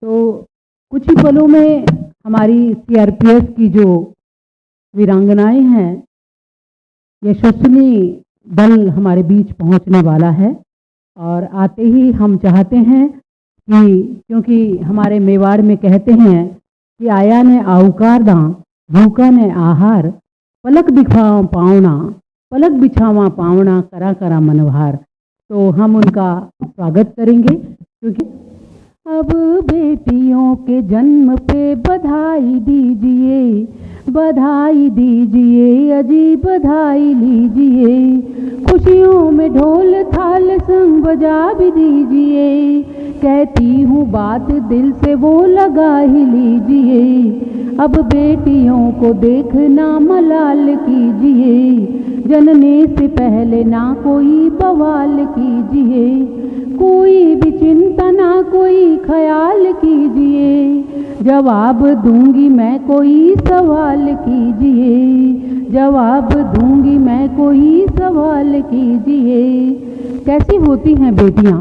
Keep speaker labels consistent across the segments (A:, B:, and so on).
A: तो कुछ ही पलों में हमारी सीआरपीएफ की जो वीरांगनाएं हैं, यशस्विनी दल हमारे बीच पहुंचने वाला है। और आते ही हम चाहते हैं कि क्योंकि हमारे मेवाड़ में कहते हैं कि आया ने आउकार दां, भूखा ने आहार, पलक बिछावा पावना, करा करा मनोहार। तो हम उनका स्वागत करेंगे क्योंकि अब बेटियों के जन्म पे बधाई दीजिए, बधाई दीजिए, अजी बधाई लीजिए। खुशियों में ढोल थाल संग बजा भी दीजिए। कहती हूँ बात दिल से वो लगा ही लीजिए। अब बेटियों को देखना मलाल कीजिए। जनने से पहले ना कोई बवाल कीजिए। कोई भी चिंता ना कोई ख्याल कीजिए। जवाब दूंगी मैं कोई सवाल कीजिए। जवाब दूंगी मैं कोई सवाल कीजिए। कैसी होती हैं बेटियां?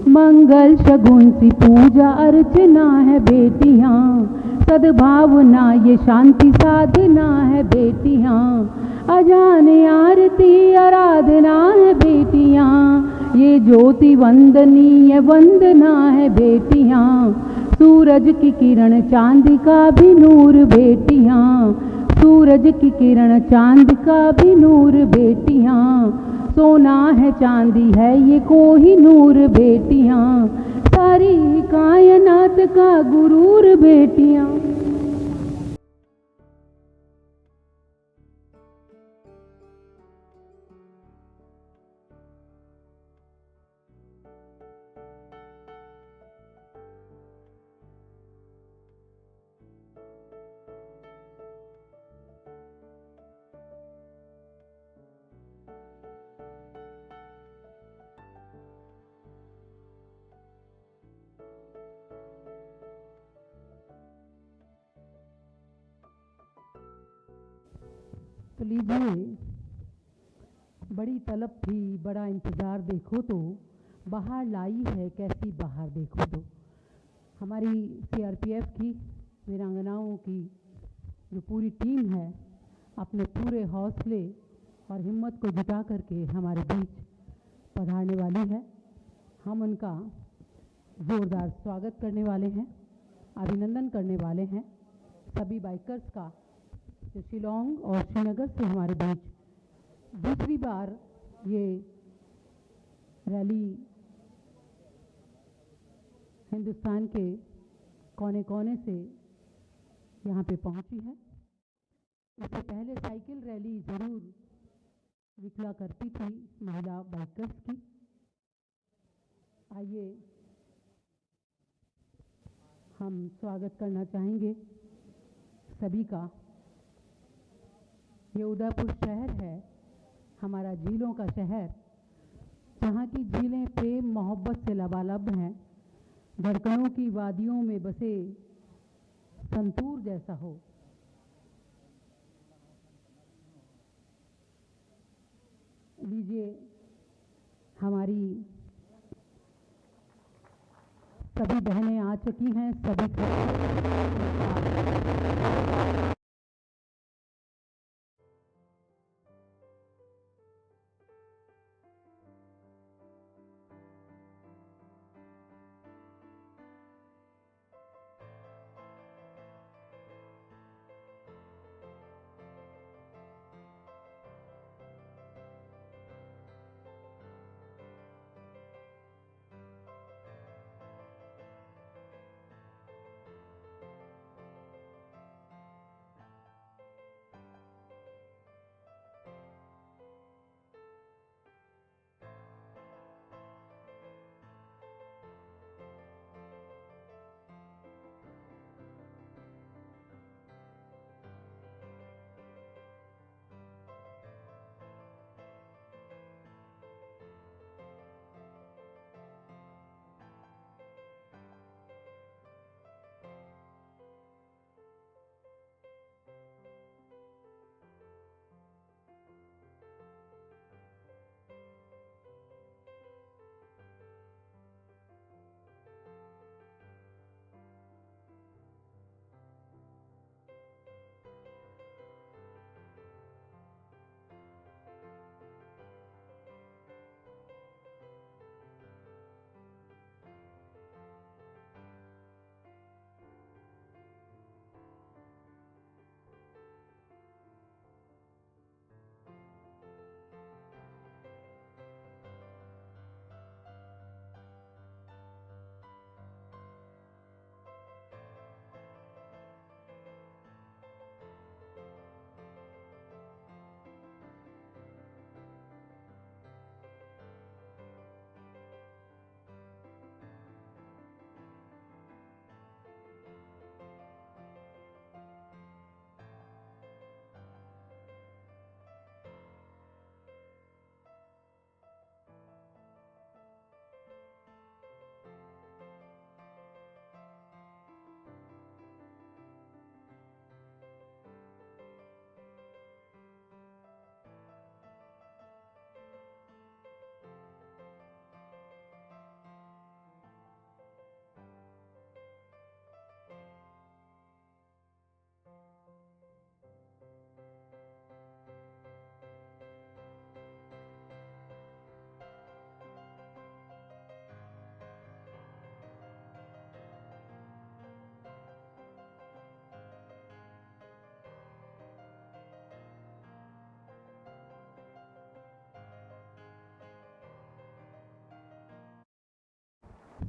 A: मंगल शगुन सी पूजा अर्चना है बेटियां। सद्भावना ये शांति साधना है बेटियां। अजान आरती आराधना है बेटियां। ये ज्योति वंदनीय वंदना है बेटियां। सूरज की किरण चांद का भी नूर बेटियां। सूरज की किरण चांद का भी नूर बेटियां। सोना है चांदी है ये कोहिनूर बेटियां। सारी कायनात का गुरूर बेटियां। तो लीजिए, बड़ी तलब थी बड़ा इंतज़ार देखो तो, बाहर लाई है कैसी बाहर देखो तो। हमारी सीआरपीएफ की वीरांगनाओं की जो पूरी टीम है अपने पूरे हौसले और हिम्मत को जुटा करके हमारे बीच पधारने वाली है। हम उनका ज़ोरदार स्वागत करने वाले हैं, अभिनंदन करने वाले हैं सभी बाइकर्स का जो शिलोंग और श्रीनगर से हमारे बीच दूसरी बार ये रैली हिंदुस्तान के कोने कोने से यहाँ पे पहुँची है। इससे पहले साइकिल रैली ज़रूर निकला करती थी महिला बाइकर्स की। आइए हम स्वागत करना चाहेंगे सभी का। ये उदयपुर शहर है, हमारा झीलों का शहर, जहाँ की झीलें प्रेम मोहब्बत से लबालब हैं। धड़कनों की वादियों में बसे संतूर जैसा हो। लीजिए, हमारी सभी बहनें आ चुकी हैं, सभी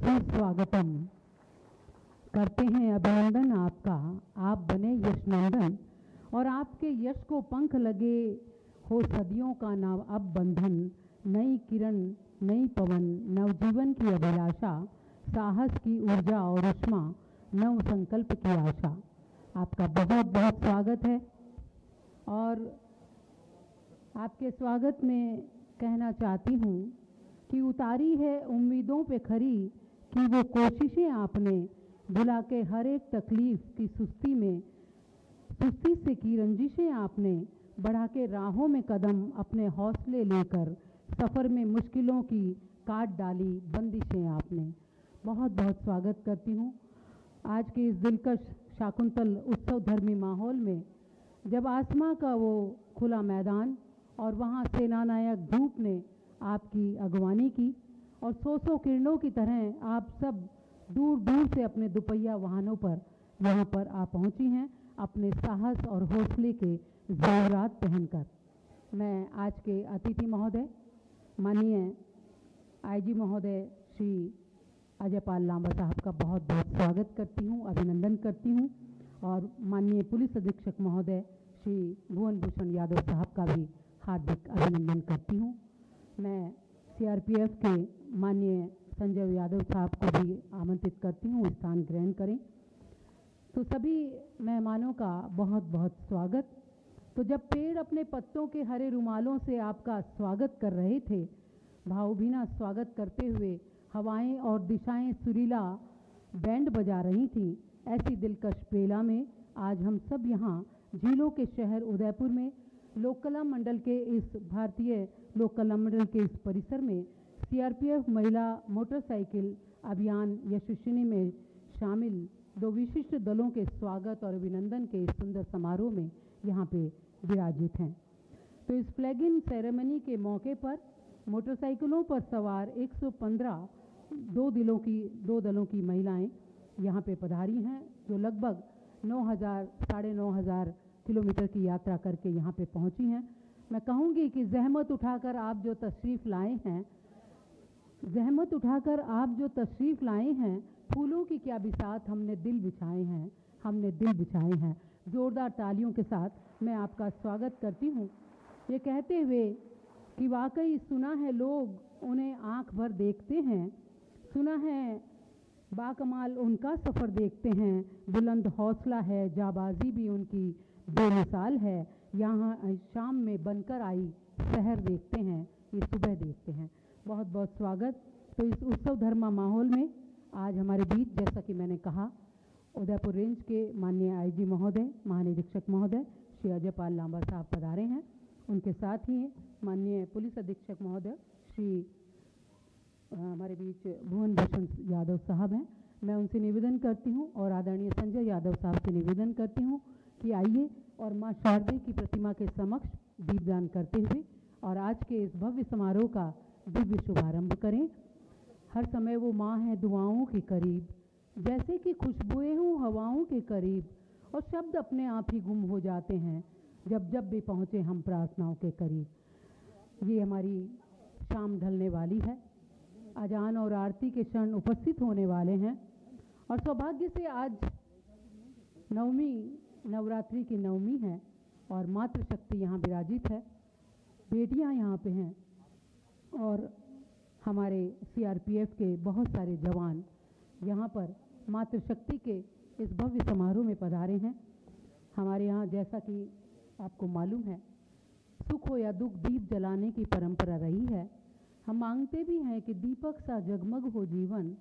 A: सुस्वागतम। करते हैं अभिनंदन आपका, आप बने यशनंदन और आपके यश को पंख लगे हो सदियों का नाव अब बंधन। नई किरण नई पवन नवजीवन की अभिलाषा, साहस की ऊर्जा और उष्मा नव संकल्प की आशा। आपका बहुत बहुत स्वागत है। और आपके स्वागत में कहना चाहती हूँ कि उतारी है उम्मीदों पे खरी कि वो कोशिशें आपने भुला के हर एक तकलीफ की सुस्ती से की रंजिशें आपने बढ़ा के राहों में कदम अपने हौसले लेकर सफ़र में मुश्किलों की काट डाली बंदिशें आपने। बहुत बहुत स्वागत करती हूँ आज के इस दिलकश शाकुंतल उत्सव धर्मी माहौल में, जब आसमां का वो खुला मैदान और वहाँ सेनानायक धूप ने आपकी अगवानी की और सौ किरणों की तरह आप सब दूर दूर से अपने दुपहिया वाहनों पर यहाँ पर आ पहुँची हैं अपने साहस और हौसले के ज़ेवरात पहनकर। मैं आज के अतिथि महोदय माननीय आईजी महोदय श्री अजयपाल लांबा साहब का बहुत बहुत स्वागत करती हूँ, अभिनंदन करती हूँ। और माननीय पुलिस अधीक्षक महोदय श्री भुवन भूषण यादव साहब का भी हार्दिक अभिनंदन करती हूँ। मैं सीआरपीएफ के माननीय संजय यादव साहब को भी आमंत्रित करती हूँ स्थान ग्रहण करें। तो सभी मेहमानों का बहुत बहुत स्वागत। तो जब पेड़ अपने पत्तों के हरे रुमालों से आपका स्वागत कर रहे थे, भावभीना स्वागत करते हुए हवाएं और दिशाएं सुरीला बैंड बजा रही थीं, ऐसी दिलकश बेला में आज हम सब यहाँ झीलों के शहर उदयपुर में लोक कला मंडल के इस भारतीय लोक कला मंडल के इस परिसर में सीआरपीएफ महिला मोटरसाइकिल अभियान यशस्विनी में शामिल 2 विशिष्ट दलों के स्वागत और अभिनंदन के इस सुंदर समारोह में यहाँ पे विराजित हैं। तो इस फ्लैग इन सेरेमनी के मौके पर मोटरसाइकिलों पर सवार 115 दो दलों की महिलाएं यहाँ पे पधारी हैं, जो लगभग 9,000 किलोमीटर की यात्रा करके यहाँ पे पहुँची हैं। मैं कहूँगी कि जहमत उठाकर आप जो तशरीफ़ लाए हैं, फूलों की क्या बिसात हमने दिल बिछाए हैं। ज़ोरदार तालियों के साथ मैं आपका स्वागत करती हूँ, ये कहते हुए कि वाकई सुना है लोग उन्हें आँख भर देखते हैं, सुना है बाकमाल उनका सफ़र देखते हैं, बुलंद हौसला है जाबाजी भी उनकी बेमिसाल है। यहाँ शाम में बनकर आई शहर देखते हैं, ये सुबह देखते हैं। बहुत बहुत स्वागत। तो इस उत्सव धर्मा माहौल में आज हमारे बीच, जैसा कि मैंने कहा, उदयपुर रेंज के माननीय आईजी महोदय महानिरीक्षक महोदय श्री अजयपाल लांबा साहब पधारे हैं। उनके साथ ही माननीय पुलिस अधीक्षक महोदय श्री हमारे बीच भुवन भूषण यादव साहब हैं। मैं उनसे निवेदन करती हूँ और आदरणीय संजय यादव साहब से निवेदन करती हूँ कि आइए और माँ शारदे की प्रतिमा के समक्ष दीपदान करते हुए और आज के इस भव्य समारोह का दिव्य शुभारंभ करें। हर समय वो माँ है दुआओं के करीब, जैसे कि खुशबुएं हों हवाओं के करीब, और शब्द अपने आप ही गुम हो जाते हैं जब जब भी पहुँचे हम प्रार्थनाओं के करीब। ये हमारी शाम ढलने वाली है, अजान और आरती के क्षण उपस्थित होने वाले हैं और सौभाग्य से आज नवरात्रि की नवमी है और मातृशक्ति यहाँ विराजित है, बेटियाँ यहाँ पे हैं और हमारे सीआरपीएफ के बहुत सारे जवान यहाँ पर मातृशक्ति के इस भव्य समारोह में पधारे हैं। हमारे यहाँ, जैसा कि आपको मालूम है, सुख हो या दुख दीप जलाने की परंपरा रही है। हम मांगते भी हैं कि दीपक सा जगमग हो जीवन,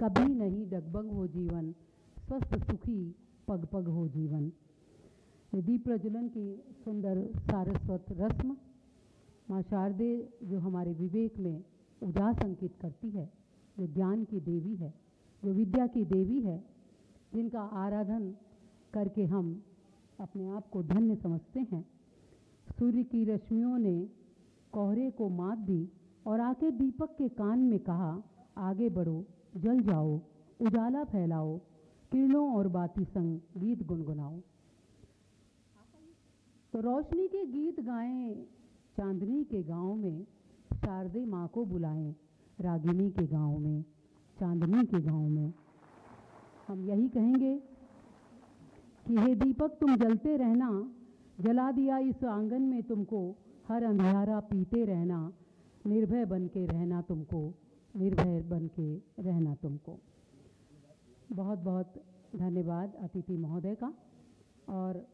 A: कभी नहीं डगमग हो जीवन, स्वस्थ सुखी पग पग हो जीवन। ये दीप प्रज्वलन की सुंदर सारस्वत रस्म माँ शारदे जो हमारे विवेक में उजास अंकित करती है, जो ज्ञान की देवी है, जो विद्या की देवी है, जिनका आराधन करके हम अपने आप को धन्य समझते हैं। सूर्य की रश्मियों ने कोहरे को मात दी और आके दीपक के कान में कहा, आगे बढ़ो जल जाओ उजाला फैलाओ, किरणों और बाती संग गीत गुनगुनाओ। तो रोशनी के गीत गाएं चांदनी के गांव में, शारदे माँ को बुलाएं रागिनी के गांव में। चांदनी के गांव में। हम यही कहेंगे कि हे दीपक तुम जलते रहना, जला दिया इस आंगन में तुमको, हर अंधियारा पीते रहना, निर्भय बन के रहना तुमको, निर्भय बन के रहना तुमको। बहुत बहुत धन्यवाद अतिथि महोदय का। और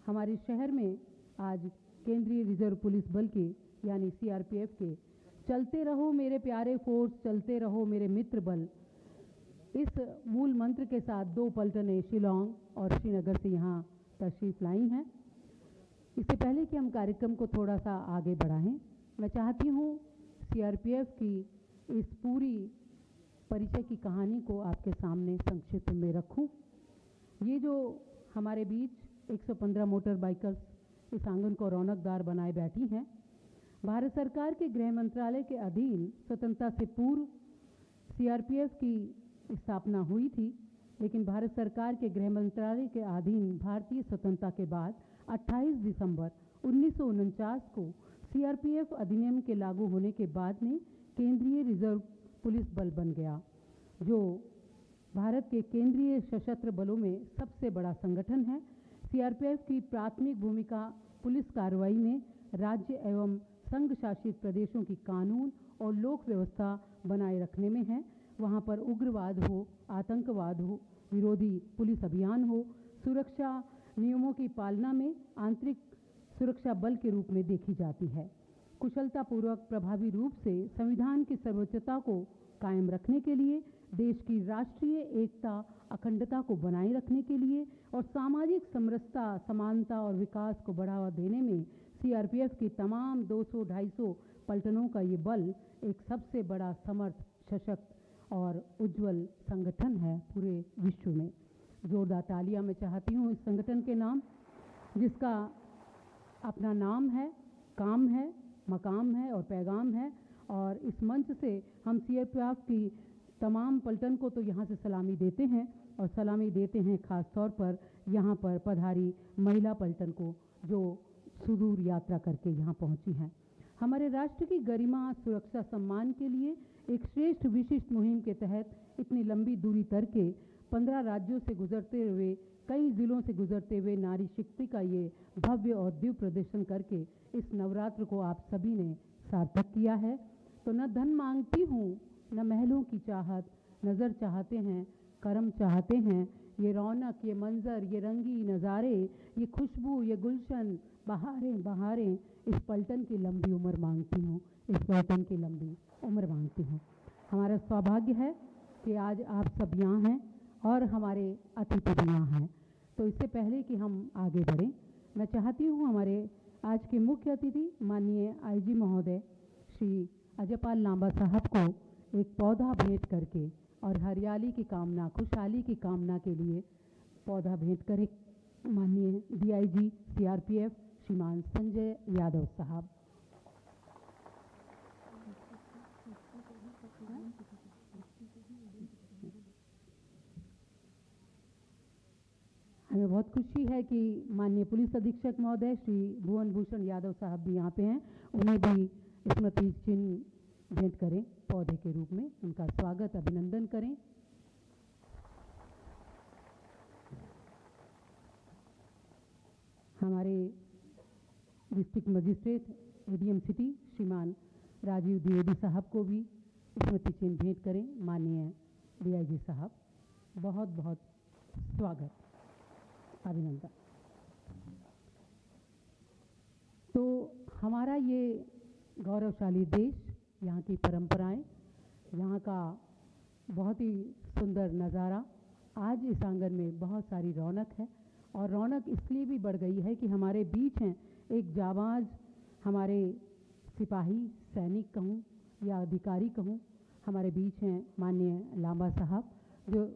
A: हमारे शहर में आज केंद्रीय रिजर्व पुलिस बल के यानी सीआरपीएफ के चलते रहो मेरे प्यारे फोर्स, चलते रहो मेरे मित्र बल, इस मूल मंत्र के साथ 2 पलटनें शिलांग और श्रीनगर से यहाँ तशरीफ लाई हैं। इससे पहले कि हम कार्यक्रम को थोड़ा सा आगे बढ़ाएं, मैं चाहती हूँ सीआरपीएफ की इस पूरी परिचय की कहानी को आपके सामने संक्षिप्त में रखूं। ये जो हमारे बीच 115 मोटर बाइकर्स इस आंगन को रौनकदार बनाए बैठी हैं, भारत सरकार के गृह मंत्रालय के अधीन स्वतंत्रता से पूर्व सीआरपीएफ की स्थापना हुई थी, लेकिन भारत सरकार के गृह मंत्रालय के अधीन भारतीय स्वतंत्रता के बाद 28 दिसंबर 1949 को सीआरपीएफ अधिनियम के लागू होने के बाद में केंद्रीय रिजर्व पुलिस बल बन गया, जो भारत के केंद्रीय सशस्त्र बलों में सबसे बड़ा संगठन है। सीआरपीएफ की प्राथमिक भूमिका पुलिस कार्रवाई में राज्य एवं संघ शासित प्रदेशों की कानून और लोक व्यवस्था बनाए रखने में है। वहाँ पर उग्रवाद हो, आतंकवाद हो, विरोधी पुलिस अभियान हो, सुरक्षा नियमों की पालना में आंतरिक सुरक्षा बल के रूप में देखी जाती है। कुशलतापूर्वक प्रभावी रूप से संविधान की सर्वोच्चता को कायम रखने के लिए, देश की राष्ट्रीय एकता अखंडता को बनाए रखने के लिए और सामाजिक समरसता, समानता और विकास को बढ़ावा देने में सीआरपीएफ की तमाम 200-250 पलटनों का ये बल एक सबसे बड़ा समर्थ, सशक्त और उज्जवल संगठन है पूरे विश्व में। जोरदार तालियां मैं चाहती हूँ इस संगठन के नाम, जिसका अपना नाम है, काम है, मकाम है और पैगाम है। और इस मंच से हम सीआरपीएफ की तमाम पलटन को तो यहाँ से सलामी देते हैं, और सलामी देते हैं खास तौर पर यहाँ पर पधारी महिला पलटन को, जो सुदूर यात्रा करके यहाँ पहुँची हैं। हमारे राष्ट्र की गरिमा, सुरक्षा, सम्मान के लिए एक श्रेष्ठ विशिष्ट मुहिम के तहत इतनी लंबी दूरी तय के 15 राज्यों से गुजरते हुए, कई जिलों से गुजरते हुए नारी शक्ति का ये भव्य और दिव्य प्रदर्शन करके इस नवरात्र को आप सभी ने सार्थक किया है। तो न धन मांगती हूँ, न महलों की चाहत, नज़र चाहते हैं, करम चाहते हैं, ये रौनक, ये मंजर, ये रंगी नज़ारे, ये खुशबू, ये गुलशन, बहारें बहारें, इस पलटन की लंबी उम्र मांगती हूँ, इस पलटन की लंबी उम्र मांगती हूँ। हमारा सौभाग्य है कि आज आप सब यहाँ हैं और हमारे अतिथि भी यहाँ हैं। तो इससे पहले कि हम आगे बढ़ें, मैं चाहती हूँ हमारे आज के मुख्य अतिथि माननीय आईजी महोदय श्री अजयपाल लांबा साहब को एक पौधा भेंट करके और हरियाली की कामना, खुशहाली की कामना के लिए पौधा भेंट करें। माननीय डीआईजी सीआरपीएफ श्रीमान संजय यादव साहब। हमें बहुत खुशी है कि माननीय पुलिस अधीक्षक महोदय श्री भुवन भूषण यादव साहब भी यहाँ पे हैं। उन्हें भी स्मृति चिन्ह भेंट करें पौधे के रूप में, उनका स्वागत, अभिनंदन करें। हमारे डिस्ट्रिक्ट मजिस्ट्रेट एडीएम सिटी श्रीमान राजीव द्विवेदी साहब को भी स्मृति चिन्ह भेंट करें। माननीय डीआईजी साहब, बहुत बहुत स्वागत, अभिनंदन। तो हमारा ये गौरवशाली देश, यहाँ की परंपराएं, यहाँ का बहुत ही सुंदर नज़ारा, आज इस आंगन में बहुत सारी रौनक है। और रौनक इसलिए भी बढ़ गई है कि हमारे बीच हैं एक जाबाज हमारे सिपाही, सैनिक कहूँ या अधिकारी कहूँ, हमारे बीच हैं माननीय लांबा साहब, जो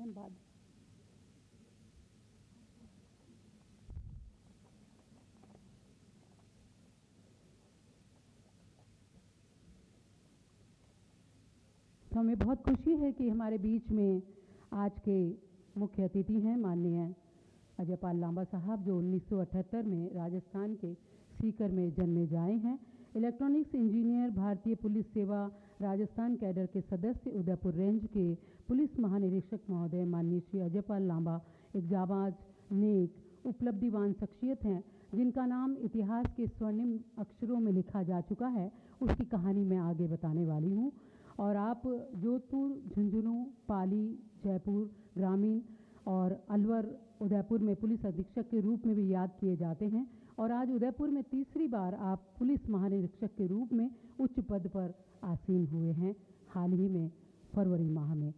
A: बाद तो हमें बहुत खुशी है कि हमारे बीच में आज के मुख्य अतिथि हैं माननीय अजयपाल लांबा साहब, जो 1978 में राजस्थान के सीकर में जन्मे जाए हैं। इलेक्ट्रॉनिक्स इंजीनियर, भारतीय पुलिस सेवा राजस्थान कैडर के सदस्य, उदयपुर रेंज के पुलिस महानिरीक्षक महोदय माननीय श्री अजयपाल लांबा एक जाबाज, नेक, उपलब्धिवान शख्सियत हैं जिनका नाम इतिहास के स्वर्णिम अक्षरों में लिखा जा चुका है। उसकी कहानी मैं आगे बताने वाली हूँ। और आप जोधपुर, झुंझुनू, पाली, जयपुर ग्रामीण और अलवर, उदयपुर में पुलिस अधीक्षक के रूप में भी याद किए जाते हैं। और आज उदयपुर में तीसरी बार आप पुलिस महानिरीक्षक के रूप में उच्च पद पर आसीन हुए हैं, हाल ही में फरवरी माह में।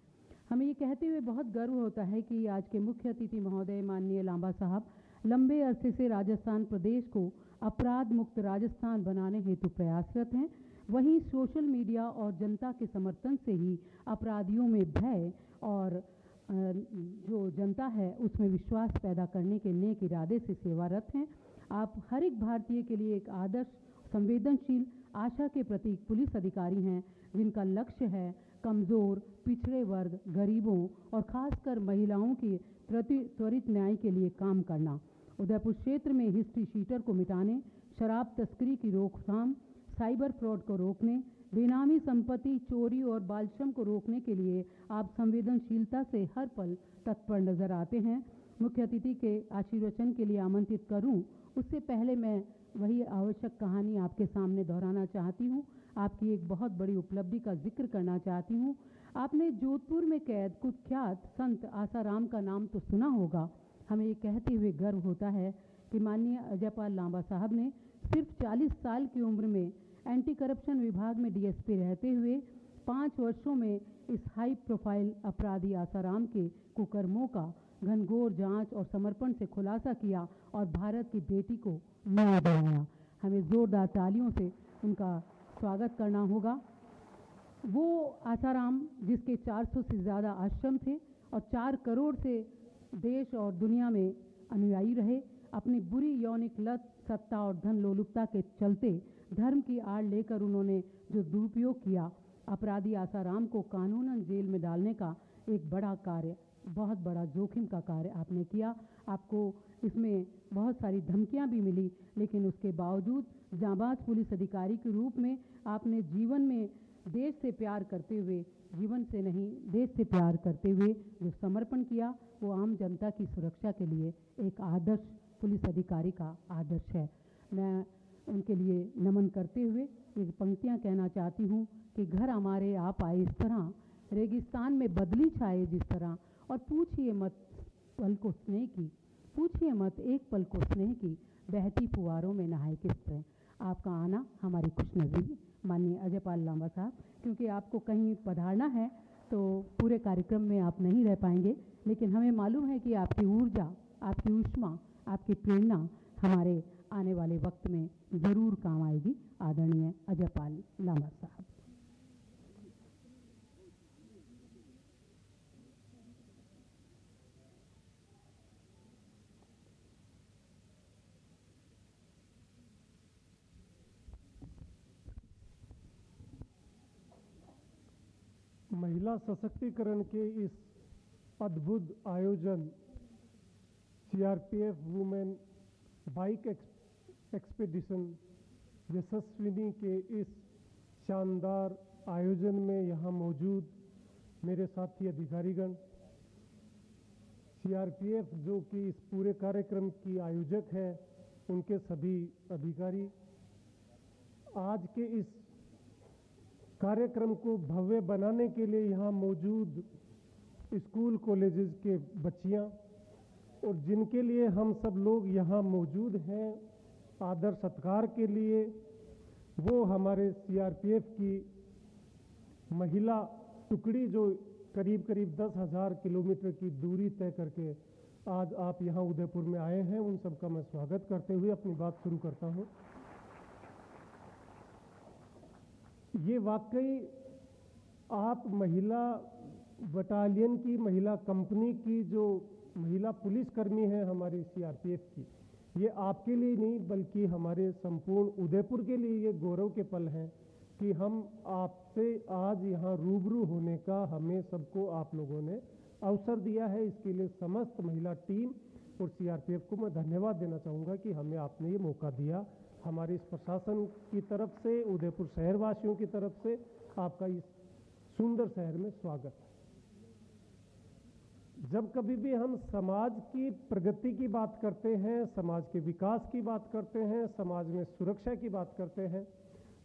A: हमें ये कहते हुए बहुत गर्व होता है कि आज के मुख्य अतिथि महोदय माननीय लांबा साहब लंबे अरसे से राजस्थान प्रदेश को अपराध मुक्त राजस्थान बनाने हेतु प्रयासरत हैं। वहीं सोशल मीडिया और जनता के समर्थन से ही अपराधियों में भय और जो जनता है उसमें विश्वास पैदा करने के नेक इरादे से सेवारत हैं। आप हर एक भारतीय के लिए एक आदर्श, संवेदनशील, आशा के प्रतीक पुलिस अधिकारी हैं जिनका लक्ष्य है कमज़ोर, पिछड़े वर्ग, गरीबों और खासकर महिलाओं के प्रति त्वरित न्याय के लिए काम करना। उदयपुर क्षेत्र में हिस्ट्री शीटर को मिटाने, शराब तस्करी की रोकथाम, साइबर फ्रॉड को रोकने, बेनामी संपत्ति चोरी और बाल श्रम को रोकने के लिए आप संवेदनशीलता से हर पल तत्पर नजर आते हैं। मुख्य अतिथि के आशीर्वचन के लिए आमंत्रित करूं, उससे पहले मैं वही आवश्यक कहानी आपके सामने दोहराना चाहती हूं। आपकी एक बहुत बड़ी उपलब्धि का जिक्र करना चाहती हूं। आपने जोधपुर में कैद कुख्यात संत आसाराम का नाम तो सुना होगा। हमें ये कहते हुए गर्व होता है कि माननीय अजयपाल लांबा साहब ने सिर्फ 40 साल की उम्र में एंटी करप्शन विभाग में डीएसपी रहते हुए 5 वर्षों में इस हाई प्रोफाइल अपराधी आसाराम के कुकर्मों का घनघोर जांच और समर्पण से खुलासा किया और भारत की बेटी को न्याय दिलाया। हमें जोरदार तालियों से उनका स्वागत करना होगा। वो आसाराम जिसके 400 से ज़्यादा आश्रम थे और 4 करोड़ से देश और दुनिया में अनुयायी रहे, अपनी बुरी यौनिक लत, सत्ता और धन लोलुपता के चलते धर्म की आड़ लेकर उन्होंने जो दुरुपयोग किया, अपराधी आसाराम को कानूनन जेल में डालने का एक बड़ा कार्य, बहुत बड़ा जोखिम का कार्य आपने किया। आपको इसमें बहुत सारी धमकियां भी मिली, लेकिन उसके बावजूद जांबाज पुलिस अधिकारी के रूप में आपने जीवन में देश से प्यार करते हुए, जीवन से नहीं देश से प्यार करते हुए जो समर्पण किया, वो आम जनता की सुरक्षा के लिए एक आदर्श पुलिस अधिकारी का आदर्श है। मैं उनके लिए नमन करते हुए एक पंक्तियां कहना चाहती हूँ कि घर हमारे आप आए इस तरह, रेगिस्तान में बदली छाए जिस तरह, और पूछिए मत पल को स्नेह की, पूछिए मत एक पल को स्नेह की, बहती फुवारों में नहाए किस तरह। आपका आना हमारी खुशनसीबी माननीय अजयपाल लांबा साहब, क्योंकि आपको कहीं पधारना है तो पूरे कार्यक्रम में आप नहीं रह पाएंगे, लेकिन हमें मालूम है कि आपकी ऊर्जा, आपकी ऊष्मा, आपकी प्रेरणा हमारे आने वाले वक्त में ज़रूर काम आएगी। आदरणीय अजयपाल लांबा साहब।
B: महिला सशक्तिकरण के इस अद्भुत आयोजन सीआरपीएफ वुमेन बाइक एक्सपीडिशन यशस्विनी के इस शानदार आयोजन में यहाँ मौजूद मेरे साथी अधिकारीगण, सीआरपीएफ जो कि इस पूरे कार्यक्रम की आयोजक है, उनके सभी अधिकारी, आज के इस कार्यक्रम को भव्य बनाने के लिए यहाँ मौजूद स्कूल कॉलेजेस के बच्चियाँ और जिनके लिए हम सब लोग यहाँ मौजूद हैं आदर सत्कार के लिए, वो हमारे सीआरपीएफ की महिला टुकड़ी जो करीब करीब 10,000 किलोमीटर की दूरी तय करके आज आप यहाँ उदयपुर में आए हैं, उन सबका मैं स्वागत करते हुए अपनी बात शुरू करता हूँ। ये वाकई आप महिला बटालियन की, महिला कंपनी की जो महिला पुलिसकर्मी हैं हमारी सीआरपीएफ की, ये आपके लिए नहीं बल्कि हमारे संपूर्ण उदयपुर के लिए ये गौरव के पल हैं कि हम आपसे आज यहाँ रूबरू होने का हमें सबको आप लोगों ने अवसर दिया है। इसके लिए समस्त महिला टीम और सीआरपीएफ को मैं धन्यवाद देना चाहूँगा कि हमें आपने ये मौका दिया। हमारे इस प्रशासन की तरफ से, उदयपुर शहरवासियों की तरफ से आपका इस सुंदर शहर में स्वागत है। जब कभी भी हम समाज की प्रगति की बात करते हैं, समाज के विकास की बात करते हैं, समाज में सुरक्षा की बात करते हैं,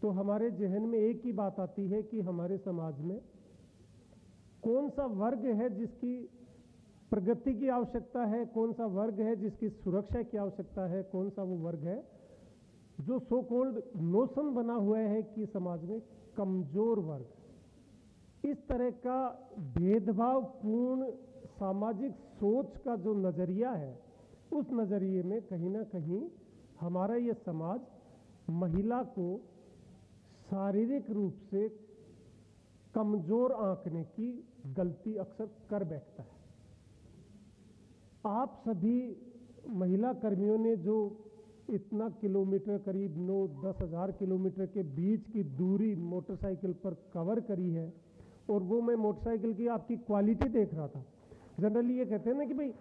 B: तो हमारे जहन में एक ही बात आती है कि हमारे समाज में कौन सा वर्ग है जिसकी प्रगति की आवश्यकता है, कौन सा वर्ग है जिसकी सुरक्षा की आवश्यकता है, कौन सा वो वर्ग है जो सो कॉल्ड नोशन बना हुआ है कि समाज में कमजोर वर्ग। इस तरह का भेदभावपूर्ण सामाजिक सोच का जो नजरिया है, उस नजरिए में कहीं ना कहीं हमारा ये समाज महिला को शारीरिक रूप से कमजोर आंकने की गलती अक्सर कर बैठता है। आप सभी महिला कर्मियों ने जो इतना किलोमीटर, करीब 9-10 हज़ार किलोमीटर के बीच की दूरी मोटरसाइकिल पर कवर करी है, और वो मैं मोटरसाइकिल की आपकी क्वालिटी देख रहा था। जनरली ये कहते हैं ना कि भाई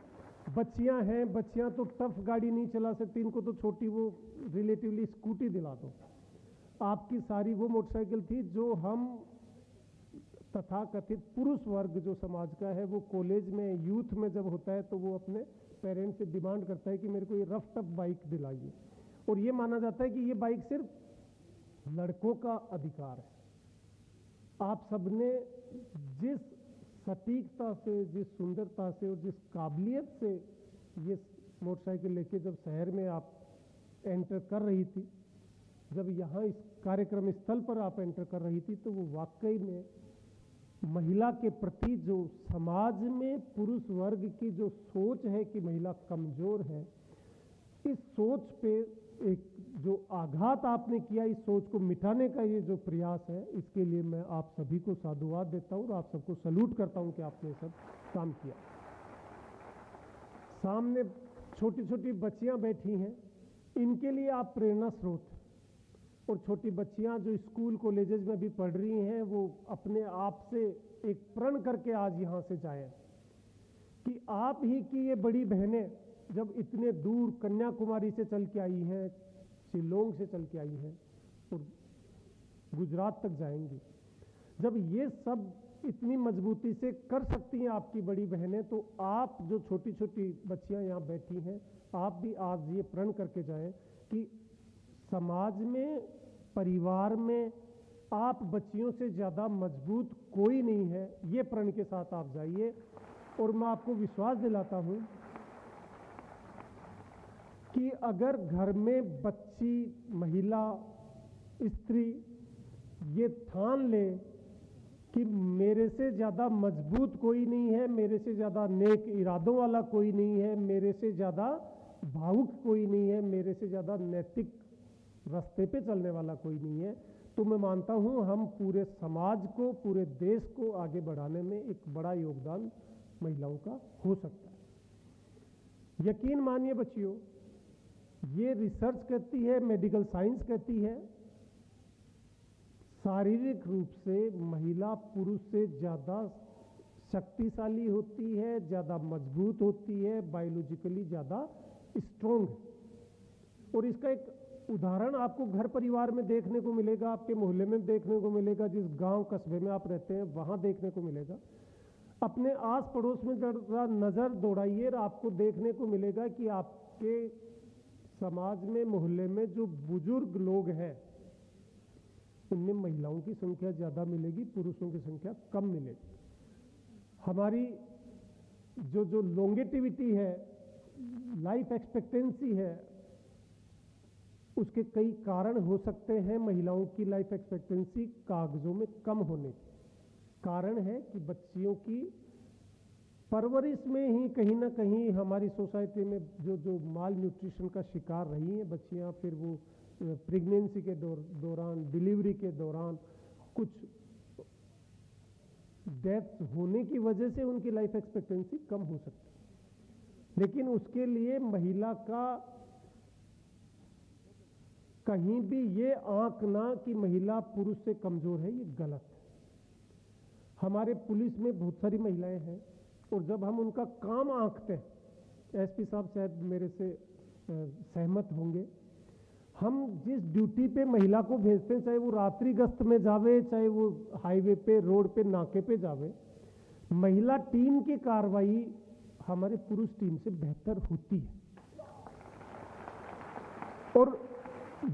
B: बच्चियां हैं, बच्चियां तो टफ गाड़ी नहीं चला सकती, इनको तो छोटी वो रिलेटिवली स्कूटी दिला दो। आपकी सारी वो मोटरसाइकिल थी जो हम तथाकथित पुरुष वर्ग जो समाज का है, वो कॉलेज में, यूथ में जब होता है तो वो अपने पेरेंट्स से डिमांड करता है कि मेरे को ये रफ टफ बाइक दिलाइए, और ये माना जाता है कि ये बाइक सिर्फ लड़कों का अधिकार है। आप सबने जिस सटीकता से, जिस सुंदरता से और जिस काबिलियत से ये मोटरसाइकिल लेके जब शहर में आप एंटर कर रही थी, जब यहाँ इस कार्यक्रम स्थल पर आप एंटर कर रही थी, तो वो वाकई में महिला के प्रति जो समाज में पुरुष वर्ग की जो सोच है कि महिला कमजोर है, इस सोच पे एक जो आघात आपने किया, इस सोच को मिटाने का ये जो प्रयास है, इसके लिए मैं आप सभी को साधुवाद देता हूँ और आप सबको सल्यूट करता हूँ कि आपने ये सब काम किया। सामने छोटी छोटी बच्चियां बैठी हैं, इनके लिए आप प्रेरणा स्रोत, और छोटी बच्चियां जो स्कूल कॉलेजेस में भी पढ़ रही हैं, वो अपने आप से एक प्रण करके आज यहाँ से जाएं कि आप ही की ये बड़ी बहनें जब इतने दूर कन्याकुमारी से चल के आई हैं, शिलोंग से चल के आई हैं और गुजरात तक जाएंगी, जब ये सब इतनी मजबूती से कर सकती हैं आपकी बड़ी बहनें, तो आप जो छोटी छोटी बच्चियां यहाँ बैठी हैं, आप भी आज ये प्रण करके जाएं कि समाज में, परिवार में आप बच्चियों से ज़्यादा मजबूत कोई नहीं है। ये प्रण के साथ आप जाइए, और मैं आपको विश्वास दिलाता हूँ कि अगर घर में बच्ची, महिला, स्त्री ये ठान ले कि मेरे से ज़्यादा मजबूत कोई नहीं है, मेरे से ज़्यादा नेक इरादों वाला कोई नहीं है, मेरे से ज़्यादा भावुक कोई नहीं है, मेरे से ज़्यादा नैतिक रास्ते पे चलने वाला कोई नहीं है, तो मैं मानता हूँ हम पूरे समाज को, पूरे देश को आगे बढ़ाने में एक बड़ा योगदान महिलाओं का हो सकता है। यकीन मानिए बच्चियों, ये रिसर्च कहती है, मेडिकल साइंस कहती है, शारीरिक रूप से महिला पुरुष से ज़्यादा शक्तिशाली होती है, ज़्यादा मजबूत होती है, बायोलॉजिकली ज़्यादा स्ट्रोंग है। और इसका एक उदाहरण आपको घर परिवार में देखने को मिलेगा, आपके मोहल्ले में देखने को मिलेगा, जिस गांव कस्बे में आप रहते हैं वहां देखने को मिलेगा। अपने आस पड़ोस में जरा नज़र दौड़ाइए और आपको देखने को मिलेगा कि आपके समाज में, मोहल्ले में जो बुजुर्ग लोग हैं, उनमें महिलाओं की संख्या ज़्यादा मिलेगी, पुरुषों की संख्या कम मिलेगी। हमारी जो लॉन्गेटिविटी है, लाइफ एक्सपेक्टेंसी है, उसके कई कारण हो सकते हैं। महिलाओं की लाइफ एक्सपेक्टेंसी कागजों में कम होने के कारण है कि बच्चियों की परवरिश में ही कहीं ना कहीं हमारी सोसाइटी में जो माल न्यूट्रिशन का शिकार रही हैं बच्चियां, फिर वो प्रेगनेंसी के दौरान, डिलीवरी के दौरान कुछ डेथ होने की वजह से उनकी लाइफ एक्सपेक्टेंसी कम हो सकती है। लेकिन उसके लिए महिला का कहीं भी ये आंकना कि महिला पुरुष से कमजोर है, ये गलत है। हमारे पुलिस में बहुत सारी महिलाएं हैं और जब हम उनका काम आंकते हैं, एसपी साहब शायद मेरे से सहमत होंगे, हम जिस ड्यूटी पे महिला को भेजते हैं, चाहे वो रात्रि गश्त में जावे, चाहे वो हाईवे पे, रोड पे, नाके पे जावे, महिला टीम की कार्रवाई हमारे पुरुष टीम से बेहतर होती है। और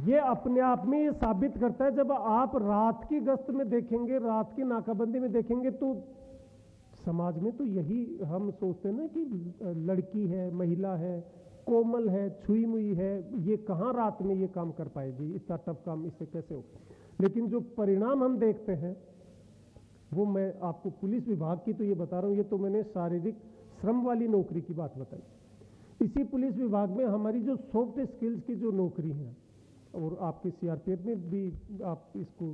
B: ये अपने आप में ये साबित करता है, जब आप रात की गश्त में देखेंगे, रात की नाकाबंदी में देखेंगे, तो समाज में तो यही हम सोचते हैं ना कि लड़की है, महिला है, कोमल है, छुई मुई है, ये कहाँ रात में ये काम कर पाएगी, इतना टफ काम इससे कैसे हो। लेकिन जो परिणाम हम देखते हैं वो मैं आपको पुलिस विभाग की तो ये बता रहा हूँ, ये तो मैंने शारीरिक श्रम वाली नौकरी की बात बताई। इसी पुलिस विभाग में हमारी जो सॉफ्ट स्किल्स की जो नौकरी है, और आपके सीआरपीएफ में भी आप इसको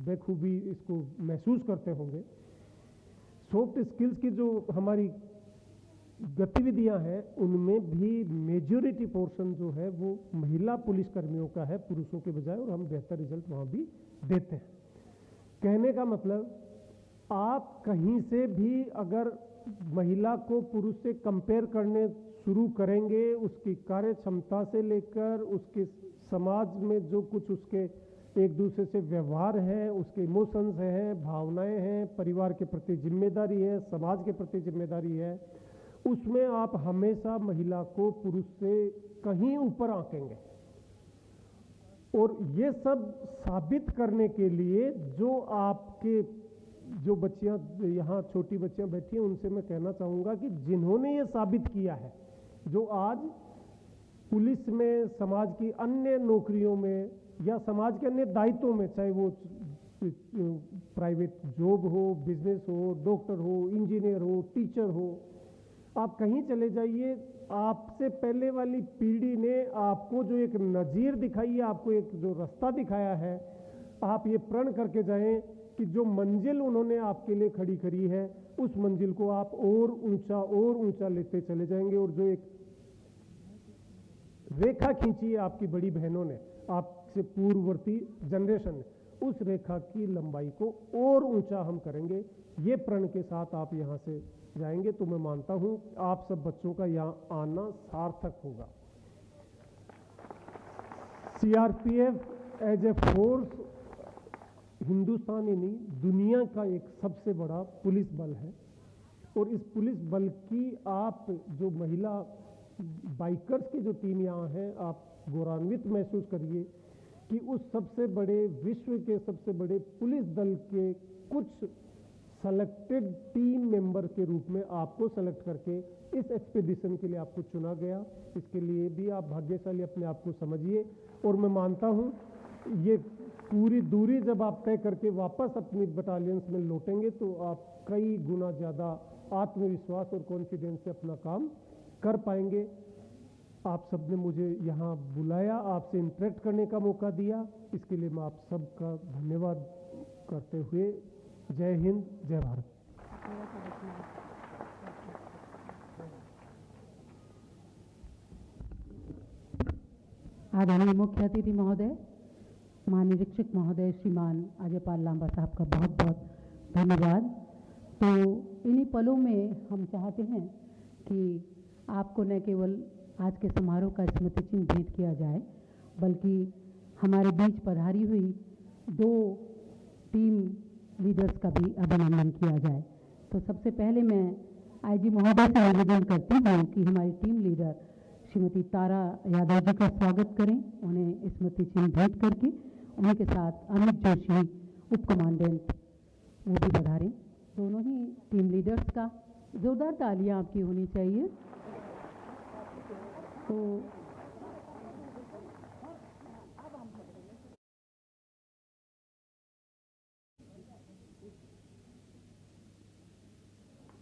B: बखूबी इसको महसूस करते होंगे, सॉफ्ट स्किल्स की जो हमारी गतिविधियां हैं, उनमें भी मेजॉरिटी पोर्शन जो है वो महिला पुलिसकर्मियों का है पुरुषों के बजाय, और हम बेहतर रिजल्ट वहां भी देते हैं। कहने का मतलब, आप कहीं से भी अगर महिला को पुरुष से कंपेयर करने शुरू करेंगे, उसकी कार्य क्षमता से लेकर उसके समाज में जो कुछ उसके एक दूसरे से व्यवहार है, उसके इमोशंस हैं, भावनाएं हैं, परिवार के प्रति जिम्मेदारी है, समाज के प्रति जिम्मेदारी है, उसमें आप हमेशा महिला को पुरुष से कहीं ऊपर आंकेंगे। और ये सब साबित करने के लिए जो आपके जो बच्चियां यहाँ छोटी बच्चियां बैठी हैं, उनसे मैं कहना चाहूँगा कि जिन्होंने ये साबित किया है, जो आज पुलिस में, समाज की अन्य नौकरियों में या समाज के अन्य दायित्वों में, चाहे वो प्राइवेट जॉब हो, बिजनेस हो, डॉक्टर हो, इंजीनियर हो, टीचर हो, आप कहीं चले जाइए, आपसे पहले वाली पीढ़ी ने आपको जो एक नज़ीर दिखाई है, आपको एक जो रास्ता दिखाया है, आप ये प्रण करके जाएं कि जो मंजिल उन्होंने आपके लिए खड़ी करी है, उस मंजिल को आप और ऊंचा लेते चले जाएंगे। और जो एक रेखा खींची है आपकी बड़ी बहनों ने, आपसे पूर्ववर्ती जनरेशन ने, उस रेखा की लंबाई को और ऊंचा हम करेंगे। ये प्रण के साथ आप यहाँ से जाएंगे तो मैं मानता हूँ आप सब बच्चों का यहाँ आना सार्थक होगा। CRPF as a force Hindustan ही नहीं, दुनिया का एक सबसे बड़ा पुलिस बल है। और इस पुलिस बल की आप जो महिला बाइकर्स की जो टीम यहाँ है, आप गौरवान्वित महसूस करिए कि उस सबसे बड़े विश्व के सबसे बड़े पुलिस दल के कुछ सेलेक्टेड टीम मेंबर के रूप में आपको सेलेक्ट करके इस एक्सपीडिशन के लिए आपको चुना गया। इसके लिए भी आप भाग्यशाली अपने आप को समझिए। और मैं मानता हूँ ये पूरी दूरी जब आप तय करके वापस अपनी बटालियंस में लौटेंगे तो आप कई गुना ज़्यादा आत्मविश्वास और कॉन्फिडेंस से अपना काम कर पाएंगे। आप सबने मुझे यहाँ बुलाया, आपसे इंटरेक्ट करने का मौका दिया, इसके लिए मैं आप सबका धन्यवाद करते हुए जय हिंद, जय भारत।
A: आदरणीय मुख्य अतिथि महोदय, महानिरीक्षक महोदय श्रीमान अजयपाल लांबा साहब का बहुत बहुत धन्यवाद। तो इन्हीं पलों में हम चाहते हैं कि आपको न केवल आज के समारोह का स्मृति चिन्ह भेंट किया जाए, बल्कि हमारे बीच पधारी हुई 2 टीम लीडर्स का भी अभिनंदन किया जाए। तो सबसे पहले मैं आईजी महोदय से आवेदन करती हूँ कि हमारी टीम लीडर श्रीमती तारा यादव जी का स्वागत करें, उन्हें स्मृति चिन्ह भेंट करके। उनके साथ अमित जोशी उप कमांडेंट वो भी पधारें। दोनों ही टीम लीडर्स का जोरदार तालियां आपकी होनी चाहिए। तो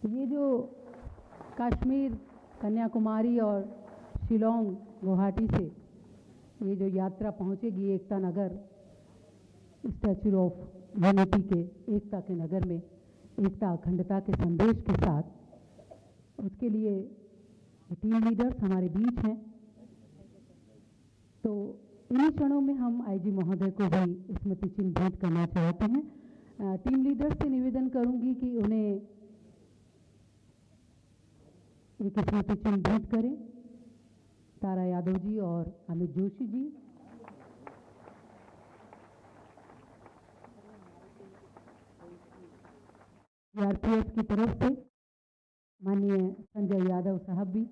A: ये जो कश्मीर, कन्याकुमारी और शिलोंग, गुवाहाटी से ये जो यात्रा पहुंचेगी Ekta Nagar, statue of unity के एकता के नगर में, एकता अखंडता के संदेश के साथ, उसके लिए टीम लीडर्स हमारे बीच हैं। तो इन्हीं क्षणों में हम आईजी महोदय को भी स्मृति चिन्ह भेंट करना चाहते हैं। टीम लीडर से निवेदन करूंगी कि उन्हें एक स्मृति चिन्ह भेंट करें। तारा यादव जी और अमित जोशी जी। सीआरपीएफ की तरफ से माननीय संजय यादव साहब भी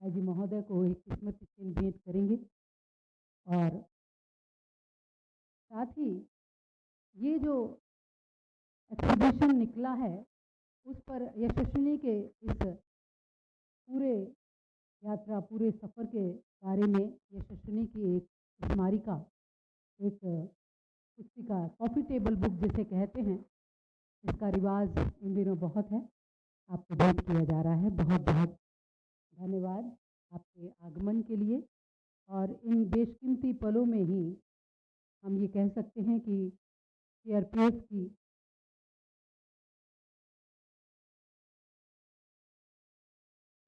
A: आईजी महोदय को एक स्मृति चिन्ह भेंट करेंगे। और साथ ही ये जो एक्सहिबिशन निकला है उस पर यशस्विनी के इस पूरे यात्रा, पूरे सफ़र के बारे में यशस्विनी की एक स्मारिका, एक पुस्तिका, कॉफ़ी टेबल बुक जिसे कहते हैं, इसका रिवाज इन दिनों बहुत है, आपको भेंट किया जा रहा है। बहुत बहुत धन्यवाद आपके आगमन के लिए। और इन बेशकीमती पलों में ही हम ये कह सकते हैं कि सीआरपीएफ की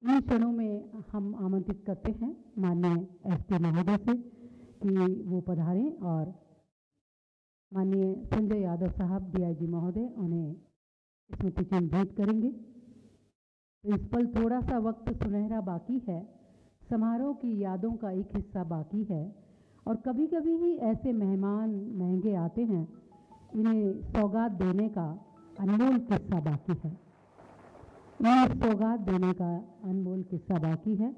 A: इन क्षणों में हम आमंत्रित करते हैं माननीय एसपी महोदय से कि वो पधारें और माननीय संजय यादव साहब डीआईजी महोदय उन्हें स्मृति चिन्ह भेंट करेंगे। तो इस पल थोड़ा सा वक्त सुनहरा बाकी है, समारोह की यादों का एक हिस्सा बाकी है। और कभी कभी ही ऐसे मेहमान महंगे आते हैं, इन्हें सौगात देने का अनमोल किस्सा बाकी है। इन्हें सौगात देने का अनमोल किस्सा बाकी है।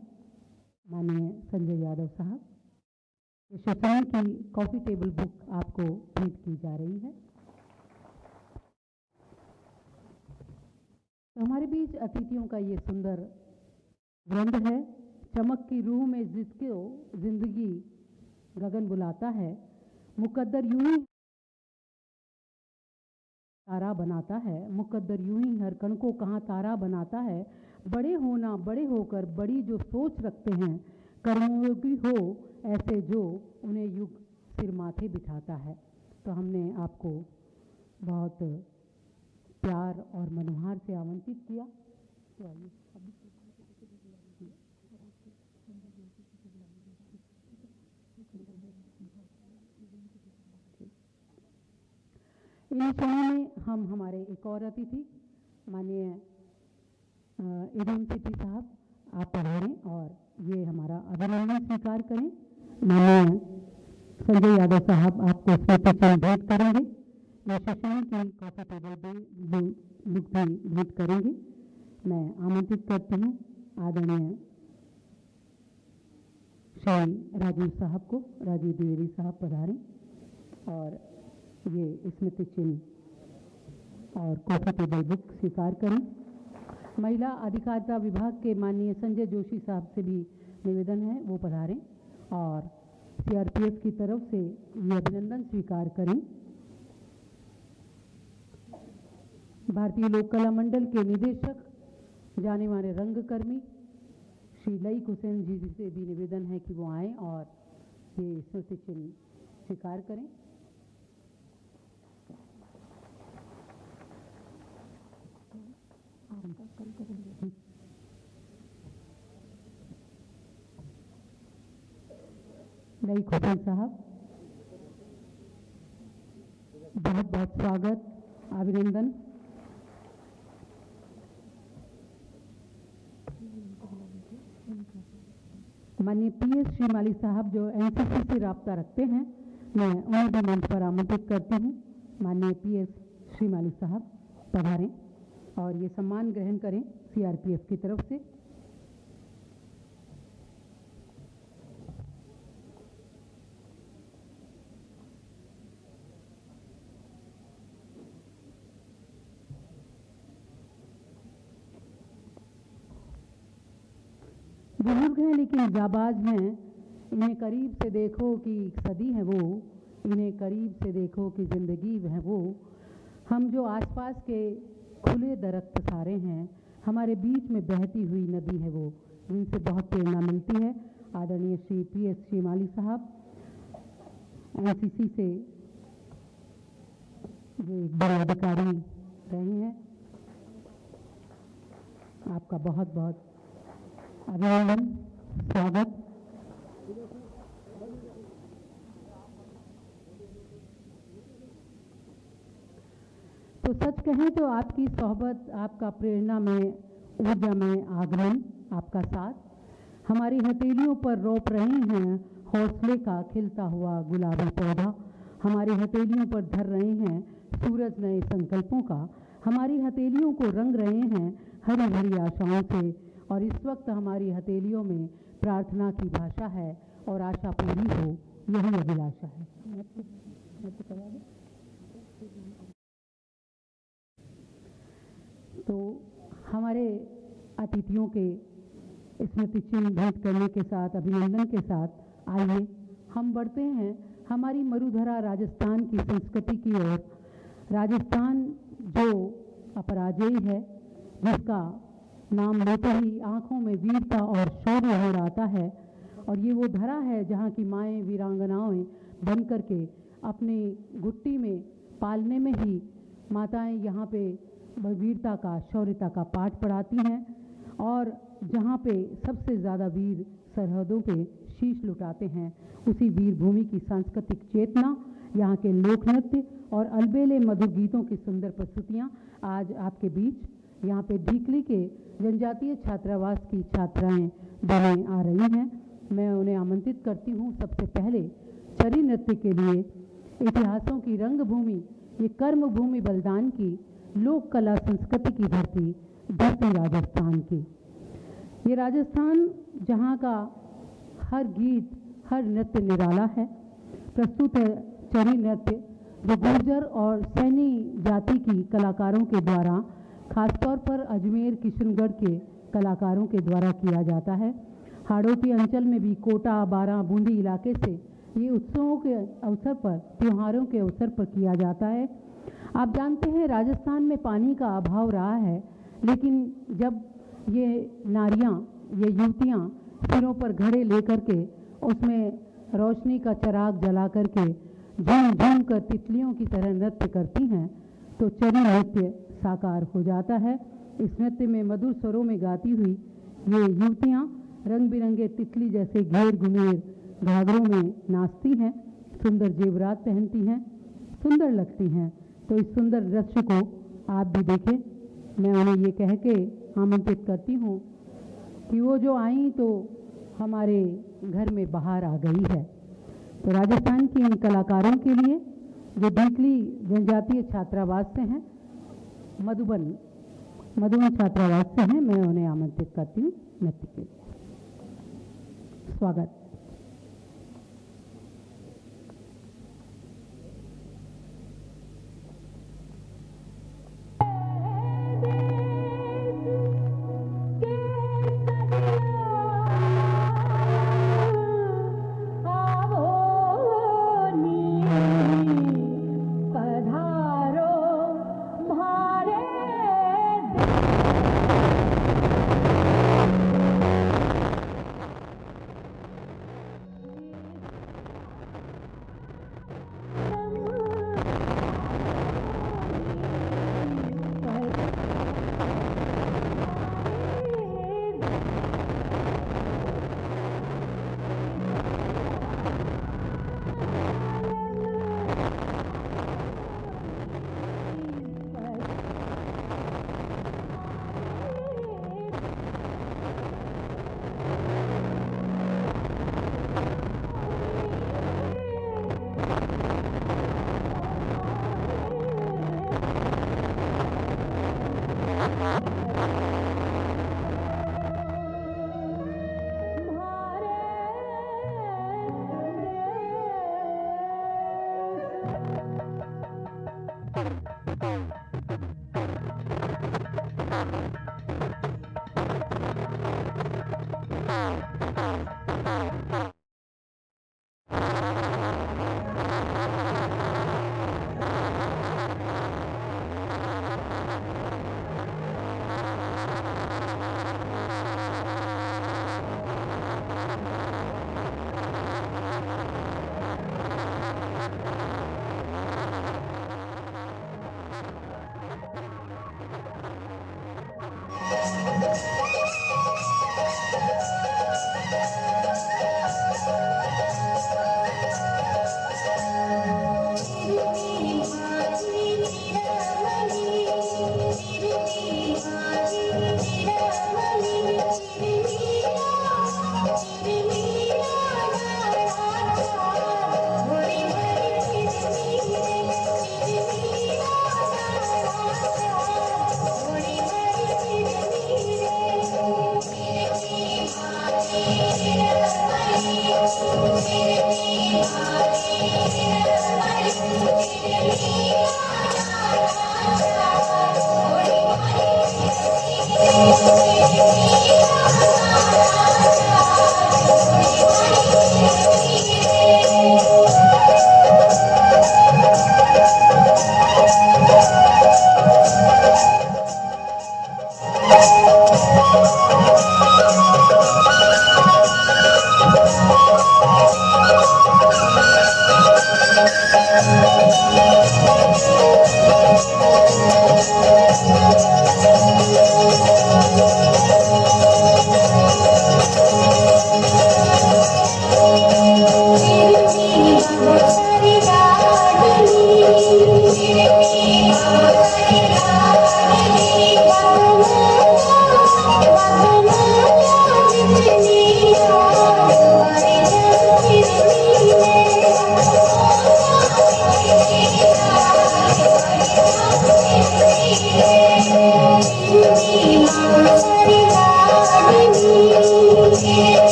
A: माननीय संजय यादव साहब, यशस्विनी की कॉफ़ी टेबल बुक आपको भेंट की जा रही है। तो हमारे बीच अतिथियों का ये सुंदर वृंद है। चमक की रूह में जिसको जिंदगी गगन बुलाता है, मुकद्दर यूं ही तारा बनाता है, मुकद्दर यूं ही हर कण को कहाँ तारा बनाता है। बड़े होना, बड़े होकर बड़ी जो सोच रखते हैं, कर्मयोगी हो ऐसे जो उन्हें युग सिर माथे बिठाता है। तो हमने आपको बहुत प्यार और मनोहार से आमंत्रित किया। तो आइए इन क्षणों में हम हमारे एक और अतिथि माननीय एडीएम सिटी साहब आप पधारें और ये हमारा अभिनंदन स्वीकार करें। माननीय संजय यादव साहब आपको स्मृति चिन्ह भेंट करेंगे। यशस्विनी की कॉफ़ी टेबल बुक भी भेंट करेंगे। मैं आमंत्रित करती हूँ आदरणीय श्री राजीव साहब को। राजीव द्विवेदी साहब पधारें और ये स्मृति चिन्ह और कॉफ़ी टेबल बुक स्वीकार करें। महिला अधिकारिता विभाग के माननीय संजय जोशी साहब से भी निवेदन है वो पधारें और सीआरपीएफ की तरफ से ये अभिनंदन स्वीकार करें। भारतीय लोक कला मंडल के निदेशक, जाने माने रंगकर्मी श्री लईक हुसैन जी से भी निवेदन है कि वो आएँ और ये स्मृति चिन्ह स्वीकार करें। लईक हुसैन साहब, बहुत बहुत स्वागत, अभिनंदन। माननीय पीएस श्रीमाली साहब जो एनसीसी से राब्ता रखते हैं, मैं उन्हें भी मंच पर आमंत्रित करती हूँ। माननीय पीएस श्रीमाली साहब पधारें और ये सम्मान ग्रहण करें सीआरपीएफ की तरफ से। बुजुर्ग हैं लेकिन जाबाज हैं, इन्हें करीब से देखो कि सदी है वो, इन्हें करीब से देखो कि ज़िंदगी है वो। हम जो आसपास के खुले दरख्त सारे हैं, हमारे बीच में बहती हुई नदी है वो, जिनसे बहुत प्रेरणा मिलती है। आदरणीय श्री पीएस श्रीमाली साहब एनसीसी से जो एक बड़े अधिकारी रहे हैं, आपका बहुत बहुत अभिनंदन, स्वागत। तो सच कहें तो आपकी सोहबत, आपका प्रेरणा में, ऊर्जा में आगमन, आपका साथ हमारी हथेलियों पर रोप रहे हैं हौसले का खिलता हुआ गुलाबी पौधा, हमारी हथेलियों पर धर रहे हैं सूरज नए संकल्पों का, हमारी हथेलियों को रंग रहे हैं हरी भरी आशाओं से। और इस वक्त हमारी हथेलियों में प्रार्थना की भाषा है और आशा पूरी हो, यही अभिलाषा है। तो हमारे अतिथियों के स्मृति चिन्ह भेंट करने के साथ, अभिनंदन के साथ आइए हम बढ़ते हैं हमारी मरुधरा राजस्थान की संस्कृति की ओर। राजस्थान जो अपराजेय है, जिसका नाम लेते ही आंखों में वीरता और शौर्य हो आता है, और ये वो धरा है जहाँ की माएँ वीरांगनाएँ बन करके अपनी घुट्टी में पालने में ही माताएं यहाँ पे वीरता का, शौर्यता का पाठ पढ़ाती हैं, और जहाँ पे सबसे ज़्यादा वीर सरहदों पे शीश लुटाते हैं, उसी वीर भूमि की सांस्कृतिक चेतना, यहाँ के लोक नृत्य और अलबेले मधुर गीतों की सुंदर प्रस्तुतियाँ आज आपके बीच यहाँ पे ढीकली के जनजातीय छात्रावास की छात्राएं बहनें आ रही हैं। मैं उन्हें आमंत्रित करती हूँ सबसे पहले चरी नृत्य के लिए। इतिहासों की रंगभूमि, ये कर्म भूमि बलिदान की लोक कला संस्कृति की धरती राजस्थान की। ये राजस्थान जहाँ का हर गीत, हर नृत्य निराला है। प्रस्तुत है चरी नृत्य, जो गुर्जर और सैनी जाति की कलाकारों के द्वारा, खासतौर पर अजमेर किशनगढ़ के कलाकारों के द्वारा किया जाता है। हाड़ौती अंचल में भी कोटा, बारां, बूंदी इलाके से ये उत्सवों के अवसर पर, त्योहारों के अवसर पर किया जाता है। आप जानते हैं राजस्थान में पानी का अभाव रहा है, लेकिन जब ये नारियां, ये युवतियां सिरों पर घड़े लेकर के उसमें रोशनी का चिराग जला करके झूम झूम कर तितलियों की तरह नृत्य करती हैं, तो चरी नृत्य साकार हो जाता है। इस नृत्य में मधुर स्वरों में गाती हुई ये युवतियाँ रंग बिरंगे तितली जैसे घेर घुमेर घाघरों में नाचती हैं, सुंदर जेवरात पहनती हैं, सुंदर लगती हैं। तो इस सुंदर दृश्य को आप भी देखें। मैं उन्हें ये कह के आमंत्रित करती हूँ कि वो जो आई तो हमारे घर में बाहर आ गई है। तो राजस्थान की इन कलाकारों के लिए जो ढीकली जनजातीय छात्रावास से हैं, मधुबन छात्रावास से हैं, मैं उन्हें आमंत्रित करती हूँ नृत्य के लिए। स्वागत।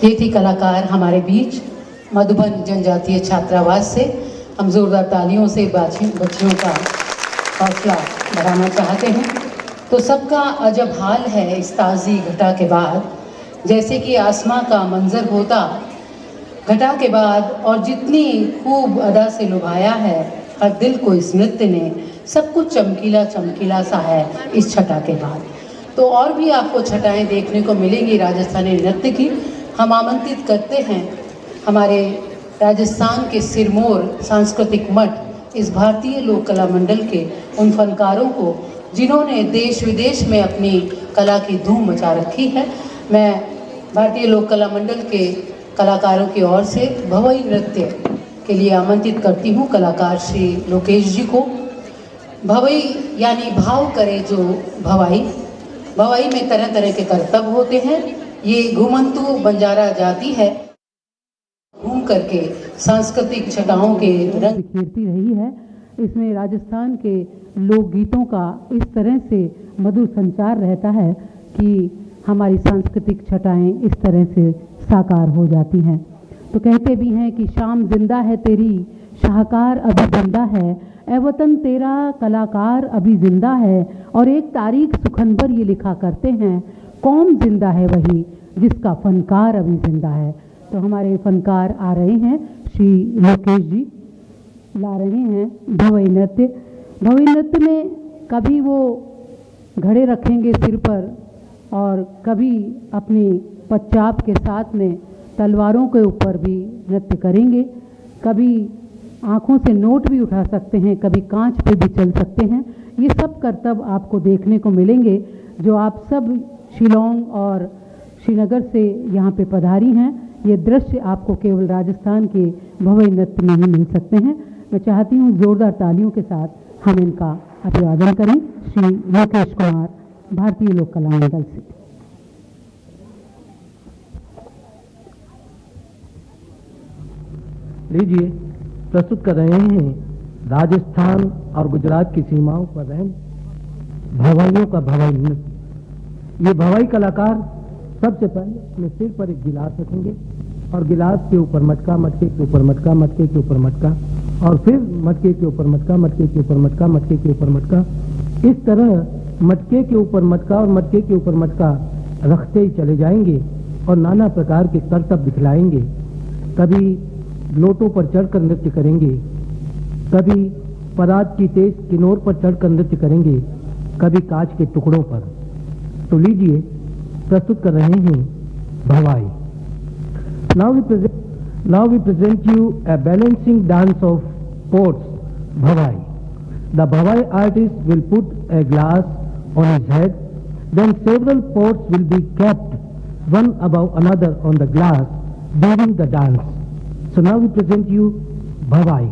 A: ये थी कलाकार हमारे बीच मधुबन जनजातीय छात्रावास से। हम जोरदार तालियों से बच्चियों का हौसला बढ़ाना चाहते हैं। तो सबका अजब हाल है इस ताज़ी घटा के बाद, जैसे कि आसमां का मंजर होता घटा के बाद, और जितनी खूब अदा से लुभाया है हर दिल को इस नृत्य ने, सब कुछ चमकीला चमकीला सा है इस छटा के बाद। तो और भी आपको छटाएं देखने को मिलेंगी राजस्थानी नृत्य की। हम आमंत्रित करते हैं हमारे राजस्थान के सिरमौर सांस्कृतिक मठ इस भारतीय लोक कला मंडल के उन फनकारों को जिन्होंने देश विदेश में अपनी कला की धूम मचा रखी है। मैं भारतीय लोक कला मंडल के कलाकारों की ओर से भवई नृत्य के लिए आमंत्रित करती हूँ कलाकार श्री लोकेश जी को। भवई यानी भाव करे जो भवाई। भवाई में तरह तरह के करतब होते हैं। ये घुमंतु बंजारा जाति है, घूम करके सांस्कृतिक छटाओं के रंग बिखेरती रही है। इसमें राजस्थान के लोकगीतों का इस तरह से मधुर संचार रहता है कि हमारी सांस्कृतिक छटाएं इस तरह से साकार हो जाती हैं। तो कहते भी हैं कि शाम जिंदा है तेरी, शाहकार अभी जिंदा है, ए वतन तेरा कलाकार अभी जिंदा है। और एक तारीख सुखनभर ये लिखा करते हैं, कौम जिंदा है वही जिसका फनकार अभी जिंदा है। तो हमारे फनकार आ रहे हैं, श्री लोकेश जी ला रहे हैं भवई नृत्य। भवई नृत्य में कभी वो घड़े रखेंगे सिर पर और कभी अपनी पच्चाप के साथ में तलवारों के ऊपर भी नृत्य करेंगे। कभी आँखों से नोट भी उठा सकते हैं, कभी कांच पे भी चल सकते हैं। ये सब करतब आपको देखने को मिलेंगे जो आप सब शिलोंग और श्रीनगर से यहाँ पे पधारी हैं। ये दृश्य आपको केवल राजस्थान के भवई नृत्य में ही मिल सकते हैं। मैं चाहती हूँ जोरदार तालियों के साथ हम इनका अभिवादन करें। श्री लोकेश कुमार, भारतीय लोक कला मंडल से।
C: लीजिए प्रस्तुत कर रहे हैं राजस्थान और गुजरात की सीमाओं पर रह भवाइयों का भवाई नृत्य। ये भवाई कलाकार सबसे पहले अपने सिर पर एक गिलास रखेंगे और गिलास के ऊपर मटका, मटके के ऊपर मटका, मटके के ऊपर मटका, और फिर मटके के ऊपर मटका, मटके के ऊपर मटका, मटके के ऊपर मटका। इस तरह मटके के ऊपर मटका और मटके के ऊपर मटका रखते ही चले जाएंगे। और नाना प्रकार के करतब दिखलाएंगे। कभी लोटों पर चढ़कर नृत्य करेंगे, कभी परात की तेज किनोर पर चढ़कर नृत्य करेंगे, कभी कांच के टुकड़ों पर। तो लीजिए प्रस्तुत कर रहे हैं भवाई। Now we present you a balancing dance of pots, Bhavai. The Bhavai artist will put a glass on his head, then several pots will be kept one above another on the glass during the dance. So now we present you Bhavai.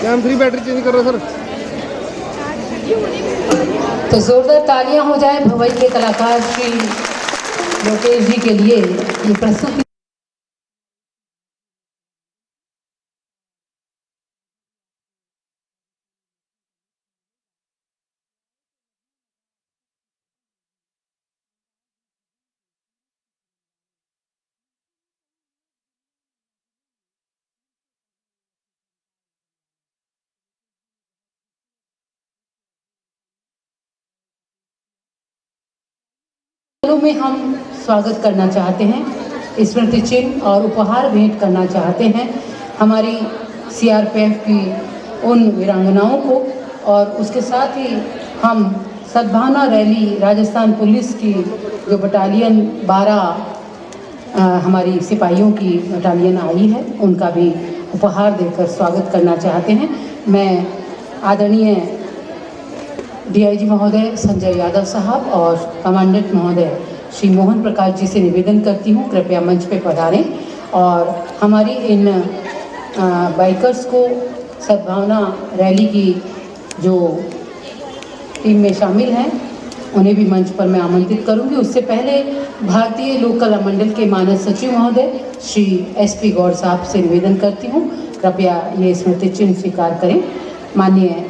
D: हम 3 battery change कर रहे हैं sir.
A: तो जोरदार तालियां हो जाए भवई के कलाकार श्री लोकेश जी के लिए। ये प्रस्तुति में हम स्वागत करना चाहते हैं, स्मृति चिन्ह और उपहार भेंट करना चाहते हैं हमारी सीआरपीएफ की उन वीरांगनाओं को, और उसके साथ ही हम सद्भावना रैली राजस्थान पुलिस की जो बटालियन 12 हमारी सिपाहियों की बटालियन आई है, उनका भी उपहार देकर स्वागत करना चाहते हैं। मैं आदरणीय डीआईजी महोदय संजय यादव साहब और कमांडेंट महोदय श्री मोहन प्रकाश जी से निवेदन करती हूँ, कृपया मंच पे पधारें और हमारी इन बाइकर्स को सद्भावना रैली की जो टीम में शामिल हैं उन्हें भी मंच पर मैं आमंत्रित करूंगी। उससे पहले भारतीय लोक कला मंडल के मानद सचिव महोदय श्री एसपी गौड़ साहब से निवेदन करती हूँ, कृपया ये स्मृति चिन्ह स्वीकार करें। माननीय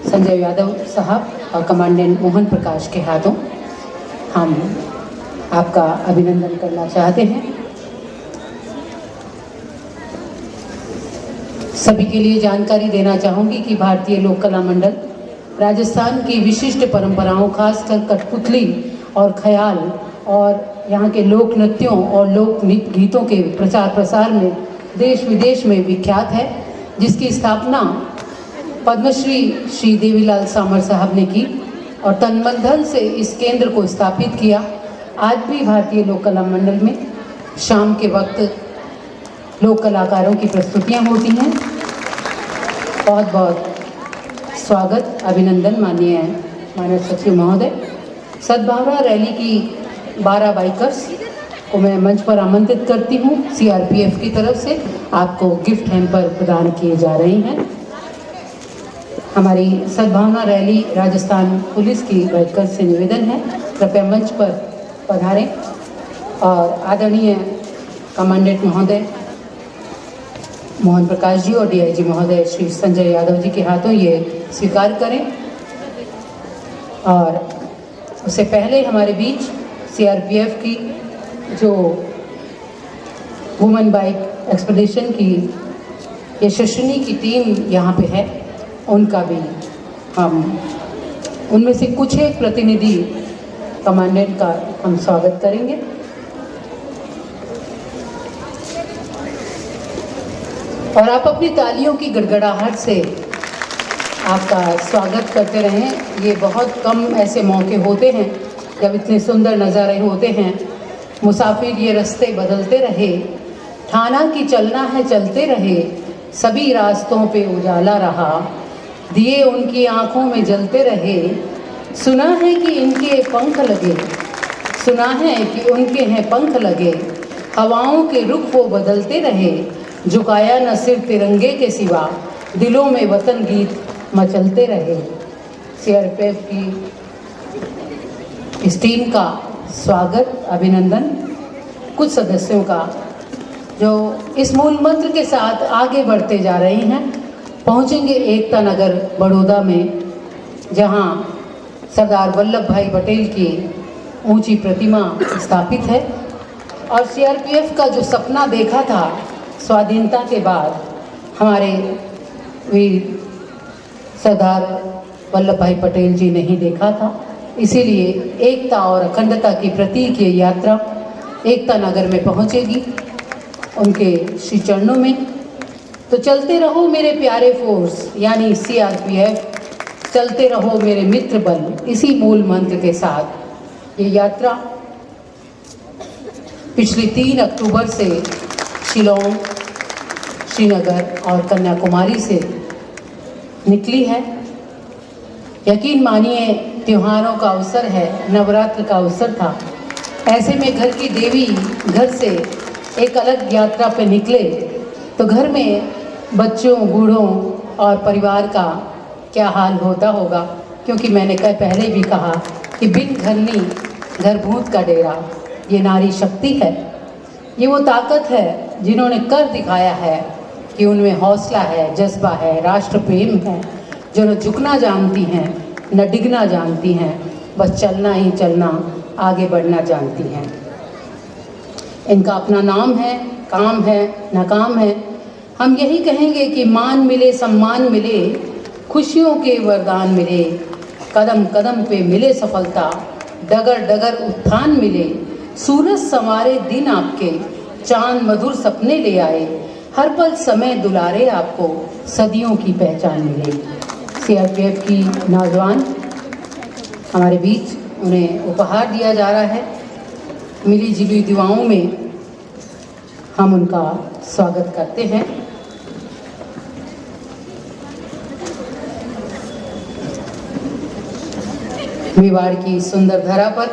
A: संजय यादव साहब और कमांडेंट मोहन प्रकाश के हाथों हम आपका अभिनंदन करना चाहते हैं। सभी के लिए जानकारी देना चाहूँगी कि भारतीय लोक कला मंडल राजस्थान की विशिष्ट परंपराओं, खासकर कठपुतली और ख्याल और यहाँ के लोक नृत्यों और लोक गीतों के प्रचार प्रसार में देश विदेश में विख्यात है, जिसकी स्थापना पद्मश्री श्री देवीलाल सामर साहब ने की और तन मन धन से इस केंद्र को स्थापित किया। आज भी भारतीय लोक कला मंडल में शाम के वक्त लोक कलाकारों की प्रस्तुतियां होती हैं। बहुत बहुत स्वागत, अभिनंदन माननीय मानद सचिव महोदय। सद्भावना रैली की 12 बाइकर्स को मैं मंच पर आमंत्रित करती हूँ। सीआरपीएफ की तरफ से आपको गिफ्ट हैम्पर प्रदान किए जा रहे हैं। हमारी सद्भावना रैली राजस्थान पुलिस की बाइकर से निवेदन है, कृपया मंच पर पधारें और आदरणीय कमांडेंट महोदय मोहन प्रकाश जी और डीआईजी महोदय श्री संजय यादव जी के हाथों ये स्वीकार करें। और उससे पहले हमारे बीच सीआरपीएफ की जो वुमेन बाइक एक्सपीडिशन की यशस्विनी की टीम यहाँ पे है, उनका भी हम उनमें से कुछ एक प्रतिनिधि कमांडेंट का हम स्वागत करेंगे। और आप अपनी तालियों की गड़गड़ाहट से आपका स्वागत करते रहें। ये बहुत कम ऐसे मौके होते हैं जब इतने सुंदर नज़ारे होते हैं। मुसाफिर ये रास्ते बदलते रहे, ठाना की चलना है चलते रहे, सभी रास्तों पे उजाला रहा, दिए उनकी आंखों में जलते रहे, सुना है कि इनके पंख लगे, सुना है कि उनके हैं पंख लगे, हवाओं के रुख वो बदलते रहे, झुकाया न सिर तिरंगे के सिवा, दिलों में वतन गीत मचलते रहे। सीआरपीएफ की इस टीम का स्वागत, अभिनंदन। कुछ सदस्यों का जो इस मूल मंत्र के साथ आगे बढ़ते जा रहे हैं, पहुंचेंगे एकता नगर बड़ौदा में, जहां सरदार वल्लभ भाई पटेल की ऊंची प्रतिमा स्थापित है। और सीआरपीएफ का जो सपना देखा था स्वाधीनता के बाद हमारे वीर सरदार वल्लभ भाई पटेल जी ने ही देखा था, इसीलिए एकता और अखंडता की प्रतीक ये यात्रा एकता नगर में पहुंचेगी उनके श्री चरणों में। तो चलते रहो मेरे प्यारे फोर्स यानी सीआरपीएफ, चलते रहो मेरे मित्र बल, इसी मूल मंत्र के साथ ये यात्रा पिछली 3 अक्टूबर से शिलोंग, श्रीनगर और कन्याकुमारी से निकली है। यकीन मानिए त्योहारों का अवसर है, नवरात्र का अवसर था, ऐसे में घर की देवी घर से एक अलग यात्रा पे निकले तो घर में बच्चों, बूढ़ों और परिवार का क्या हाल होता होगा, क्योंकि मैंने पहले भी कहा कि बिन घरनी घर भूत का डेरा। ये नारी शक्ति है, ये वो ताकत है जिन्होंने कर दिखाया है कि उनमें हौसला है, जज्बा है, राष्ट्र प्रेम है, जो न झुकना जानती हैं न डिगना जानती हैं, बस चलना ही चलना, आगे बढ़ना जानती हैं। इनका अपना नाम है, काम है, नाकाम है। हम यही कहेंगे कि मान मिले, सम्मान मिले, खुशियों के वरदान मिले, कदम कदम पे मिले सफलता, डगर डगर उत्थान मिले, सूरज संवारे दिन आपके, चांद मधुर सपने ले आए, हर पल समय दुलारे आपको, सदियों की पहचान मिले। सीआरपीएफ की नौजवान हमारे बीच, उन्हें उपहार दिया जा रहा है। मिली जुली दुआओं में हम उनका स्वागत करते हैं। मेवाड़ की सुंदर धरा पर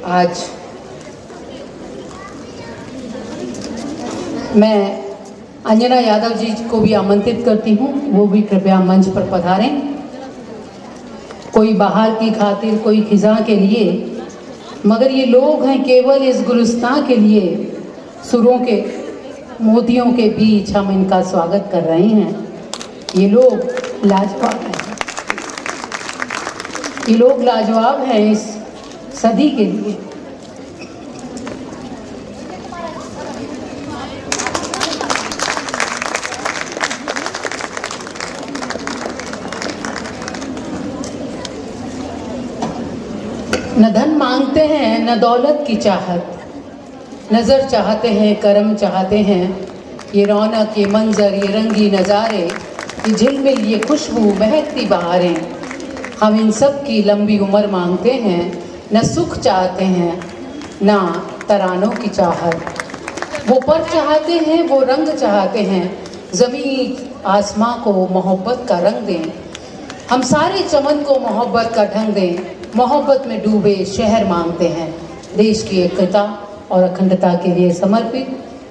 A: आज मैं अंजना यादव जी को भी आमंत्रित करती हूँ, वो भी कृपया मंच पर पधारें। कोई बाहर की खातिर, कोई खिजा के लिए, मगर ये लोग हैं केवल इस गुलिस्तां के लिए। सुरों के मोतियों के बीच हम इनका स्वागत कर रहे हैं। ये लोग लाजवाब हैं, ये लोग लाजवाब हैं इस सदी के लिए। न धन मांगते हैं, न दौलत की चाहत, नज़र चाहते हैं, करम चाहते हैं। ये रौनक, ये मंजर, ये रंगी नज़ारे, ये झिलमिल, ये खुशबू, महकती बहारें, हम इन सब की लंबी उम्र मांगते हैं। न सुख चाहते हैं, ना तरानों की चाहत। वो पर चाहते हैं, वो रंग चाहते हैं, ज़मीन आसमां को मोहब्बत का रंग दें। हम सारे चमन को मोहब्बत का ढंग दें। मोहब्बत में डूबे शहर मांगते हैं। देश की एकता और अखंडता के लिए समर्पित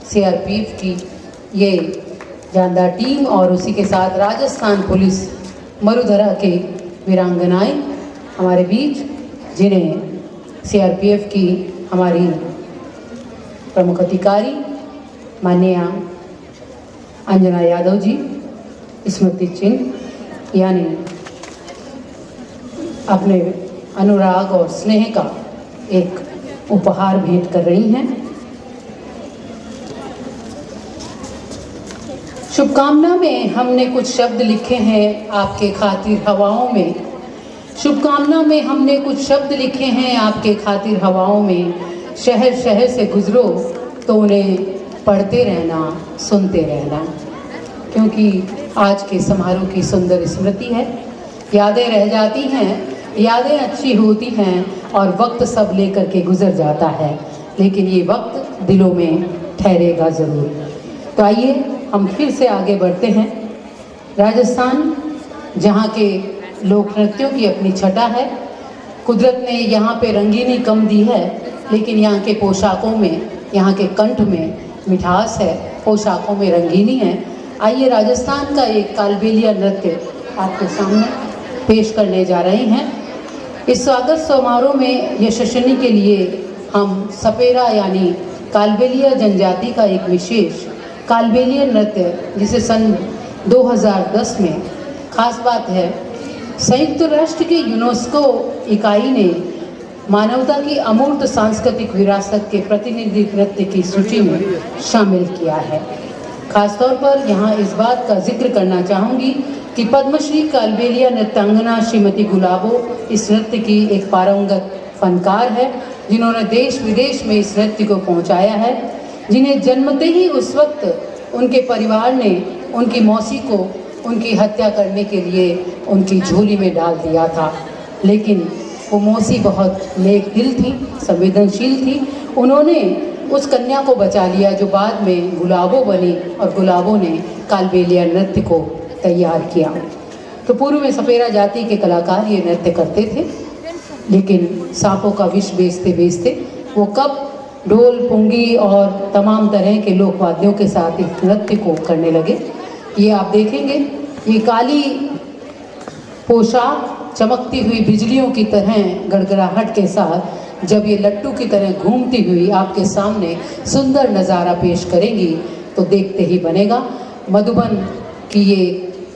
A: सीआरपीएफ की ये जानदार टीम और उसी के साथ राजस्थान पुलिस मरुधरा के वीरांगनाएं हमारे बीच, जिन्हें सीआरपीएफ की हमारी प्रमुख अधिकारी माननीय अंजना यादव जी स्मृति चिन्ह यानी अपने अनुराग और स्नेह का एक उपहार भेंट कर रही हैं। शुभकामना में हमने कुछ शब्द लिखे हैं आपके खातिर हवाओं में। शुभकामना में हमने कुछ शब्द लिखे हैं आपके खातिर हवाओं में। शहर शहर से गुजरो तो उन्हें पढ़ते रहना, सुनते रहना, क्योंकि आज के समारोह की सुंदर स्मृति है। यादें रह जाती हैं, यादें अच्छी होती हैं और वक्त सब लेकर के गुजर जाता है, लेकिन ये वक्त दिलों में ठहरेगा ज़रूर। तो आइए हम फिर से आगे बढ़ते हैं। राजस्थान, जहाँ के लोक नृत्यों की अपनी छटा है, कुदरत ने यहाँ पे रंगीनी कम दी है, लेकिन यहाँ के पोशाकों में, यहाँ के कंठ में मिठास है, पोशाकों में रंगीनी है। आइए राजस्थान का एक कालबेलिया नृत्य आपके सामने पेश करने जा रहे हैं। इस स्वागत समारोह में यशस्विनी के लिए हम सपेरा यानी कालबेलिया जनजाति का एक विशेष कालबेलिया नृत्य, जिसे सन 2010 में, खास बात है संयुक्त राष्ट्र के यूनेस्को इकाई ने मानवता की अमूर्त सांस्कृतिक विरासत के प्रतिनिधि नृत्य की सूची में शामिल किया है। खासतौर पर यहाँ इस बात का जिक्र करना चाहूँगी कि पद्मश्री कालबेलिया नृत्यांगना श्रीमती गुलाबो इस नृत्य की एक पारंगत फनकार है, जिन्होंने देश विदेश में इस नृत्य को पहुँचाया है, जिन्हें जन्मते ही उस वक्त उनके परिवार ने उनकी मौसी को उनकी हत्या करने के लिए उनकी झोली में डाल दिया था। लेकिन वो मौसी बहुत नेक दिल थी, संवेदनशील थी। उन्होंने उस कन्या को बचा लिया जो बाद में गुलाबो बनी, और गुलाबो ने कालबेलिया नृत्य को तैयार किया। तो पूर्व में सपेरा जाति के कलाकार ये नृत्य करते थे, लेकिन सांपों का विष बेचते बेचते वो कब ढोल, पुंगी और तमाम तरह के लोकवाद्यों के साथ इस नृत्य को करने लगे। ये आप देखेंगे, ये काली पोशाक चमकती हुई बिजलियों की तरह गड़गड़ाहट के साथ जब ये लट्टू की तरह घूमती हुई आपके सामने सुंदर नज़ारा पेश करेंगी तो देखते ही बनेगा। मधुबन की ये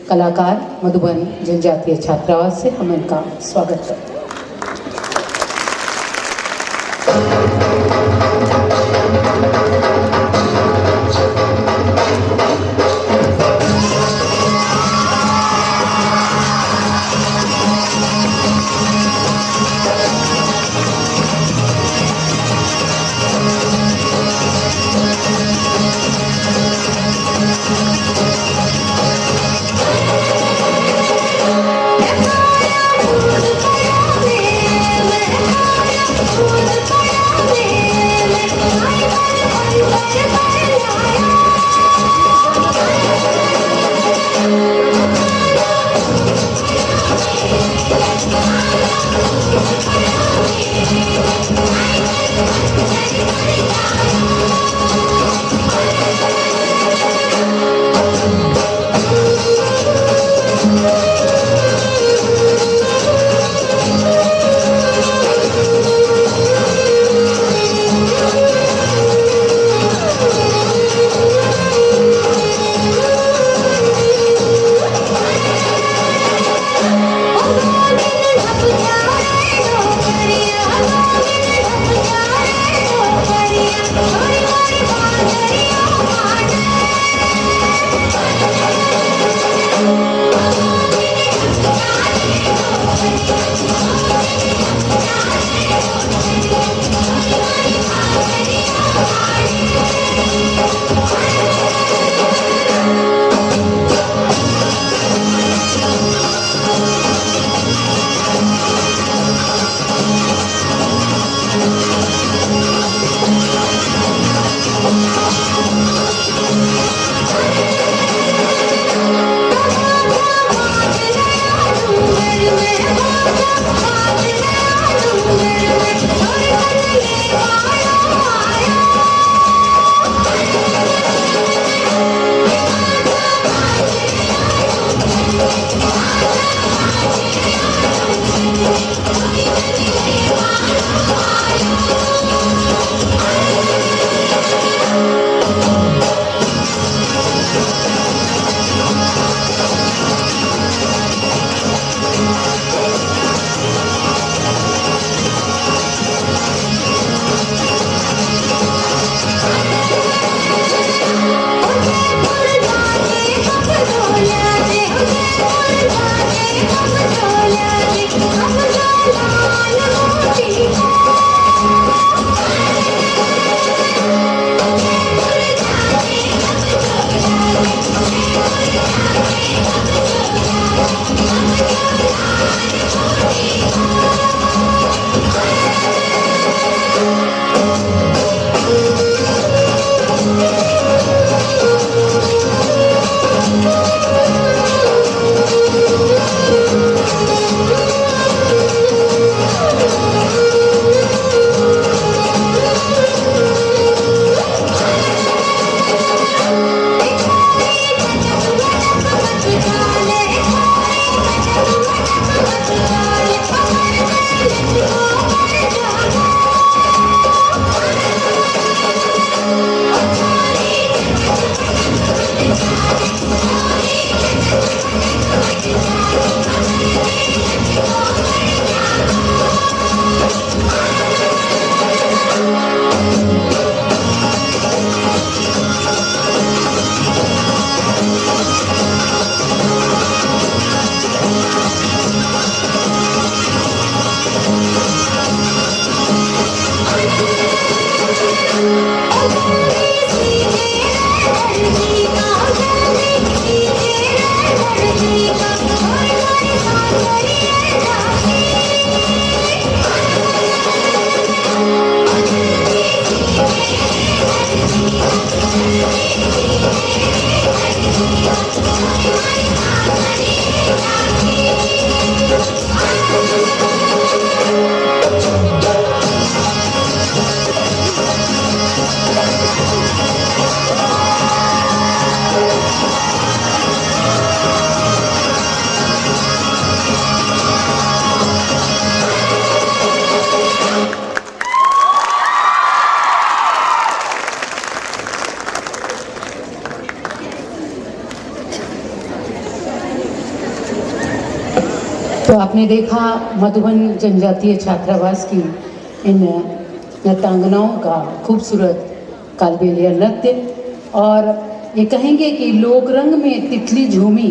A: कलाकार मधुबन जनजातीय छात्रावास से हम इनका स्वागत करते हैं।
E: Hãy subscribe cho kênh Ghiền Mì Gõ để không bỏ lỡ
A: तो आपने देखा मधुबन जनजातीय छात्रावास की इन नृत्यांगनाओं का खूबसूरत कालबेलिया नृत्य, और ये कहेंगे कि लोक रंग में तितली झूमी,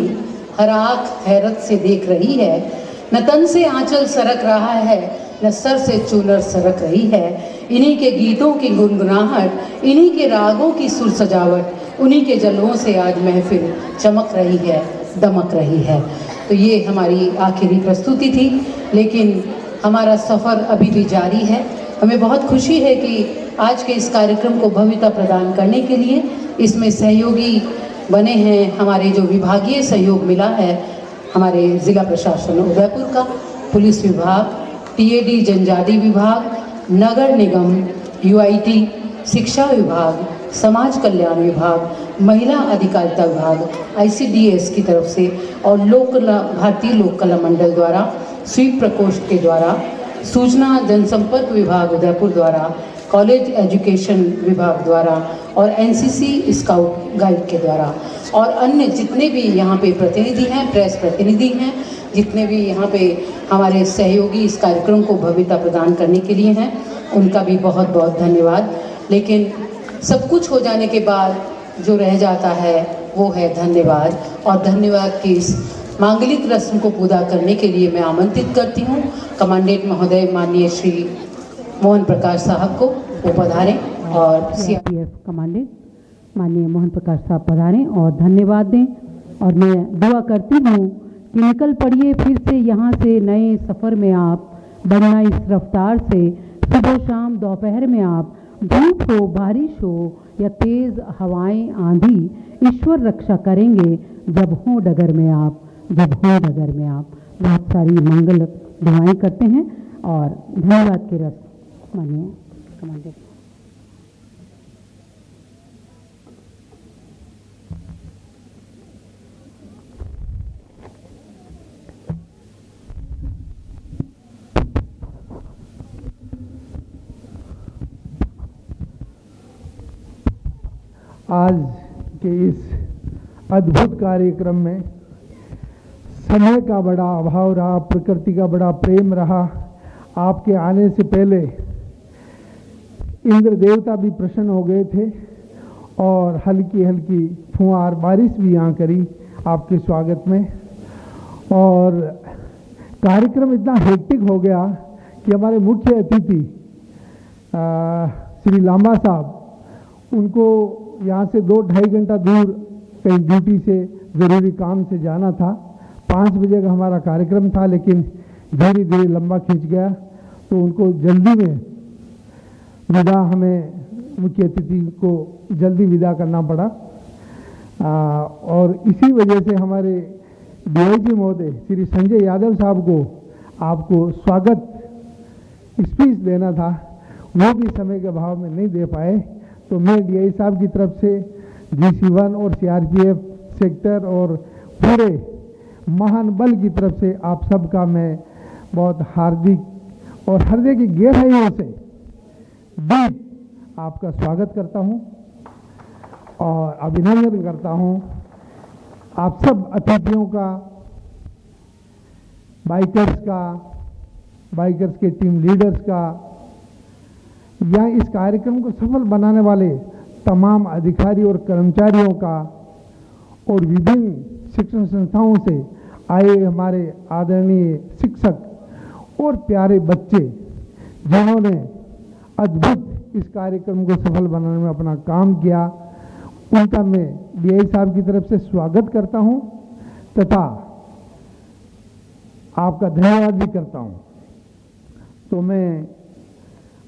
A: हर आँख हैरत से देख रही है, न तन से आंचल सरक रहा है, न सर से चूनर सरक रही है। इन्हीं के गीतों की गुनगुनाहट, इन्हीं के रागों की सुर सजावट, उन्हीं के जलवों से आज महफिल चमक रही है, दमक रही है। तो ये हमारी आखिरी प्रस्तुति थी, लेकिन हमारा सफ़र अभी भी जारी है। हमें बहुत खुशी है कि आज के इस कार्यक्रम को भव्यता प्रदान करने के लिए इसमें सहयोगी बने हैं, हमारे जो विभागीय सहयोग मिला है, हमारे ज़िला प्रशासन उदयपुर का, पुलिस विभाग, टीएडी जनजाति विभाग, नगर निगम, यूआईटी, शिक्षा विभाग, समाज कल्याण विभाग, महिला अधिकारिता विभाग, आईसीडीएस की तरफ से, और भारतीय लोक कला मंडल द्वारा, स्वीप प्रकोष्ठ के द्वारा, सूचना जनसंपर्क विभाग उदयपुर द्वारा, कॉलेज एजुकेशन विभाग द्वारा, और एनसीसी स्काउट गाइड के द्वारा, और अन्य जितने भी यहाँ पे प्रतिनिधि हैं, प्रेस प्रतिनिधि हैं, जितने भी यहाँ पे हमारे सहयोगी इस कार्यक्रम को भव्यता प्रदान करने के लिए हैं, उनका भी बहुत बहुत धन्यवाद। लेकिन सब कुछ हो जाने के बाद जो रह जाता है वो है धन्यवाद, और धन्यवाद की इस मांगलिक रस्म को पूरा करने के लिए मैं आमंत्रित करती हूँ कमांडेंट महोदय माननीय श्री मोहन प्रकाश साहब को, वो पधारें और
E: सीआरपीएफ कमांडेंट माननीय मोहन प्रकाश साहब पधारें और धन्यवाद दें। और मैं दुआ करती हूँ कि निकल पड़िए फिर से यहाँ से नए सफ़र में आप, बढ़ना इस रफ्तार से, सुबह शाम दोपहर में आप, धूप हो, बारिश हो या तेज़ हवाएं, आंधी, ईश्वर रक्षा करेंगे जब हो डगर में आप, जब हो डगर में आप। बहुत सारी मंगल दुआएं करते हैं और धन्यवाद के रस मानिए कमांडेंट।
C: आज के इस अद्भुत कार्यक्रम में समय का बड़ा अभाव रहा, प्रकृति का बड़ा प्रेम रहा। आपके आने से पहले इंद्र देवता भी प्रसन्न हो गए थे और हल्की हल्की फुहार बारिश भी यहाँ करी आपके स्वागत में। और कार्यक्रम इतना हेक्टिक हो गया कि हमारे मुख्य अतिथि श्री लांबा साहब, उनको यहाँ से 2-2.5 घंटा दूर कहीं ड्यूटी से ज़रूरी काम से जाना था। 5 बजे का हमारा कार्यक्रम था, लेकिन धीरे धीरे लंबा खींच गया, तो उनको जल्दी में विदा, हमें मुख्य अतिथि को जल्दी विदा करना पड़ा। और इसी वजह से हमारे डीआईजी महोदय श्री संजय यादव साहब को आपको स्वागत स्पीच देना था, वो भी समय के अभाव में नहीं दे पाए। तो मैं डीआई साहब की तरफ से GC1 और सीआरपीएफ सेक्टर और पूरे महान बल की तरफ से आप सबका मैं बहुत हार्दिक और हृदय की गहराइयों से डीप आपका स्वागत करता हूं और अभिनंदन करता हूं। आप सब अतिथियों का, बाइकर्स के टीम लीडर्स का, या इस कार्यक्रम को सफल बनाने वाले तमाम अधिकारी और कर्मचारियों का, और विभिन्न शिक्षण संस्थाओं से आए हमारे आदरणीय शिक्षक और प्यारे बच्चे जिन्होंने अद्भुत इस कार्यक्रम को सफल बनाने में अपना काम किया, उनका मैं डीआई साहब की तरफ से स्वागत करता हूं तथा आपका धन्यवाद भी करता हूं। तो मैं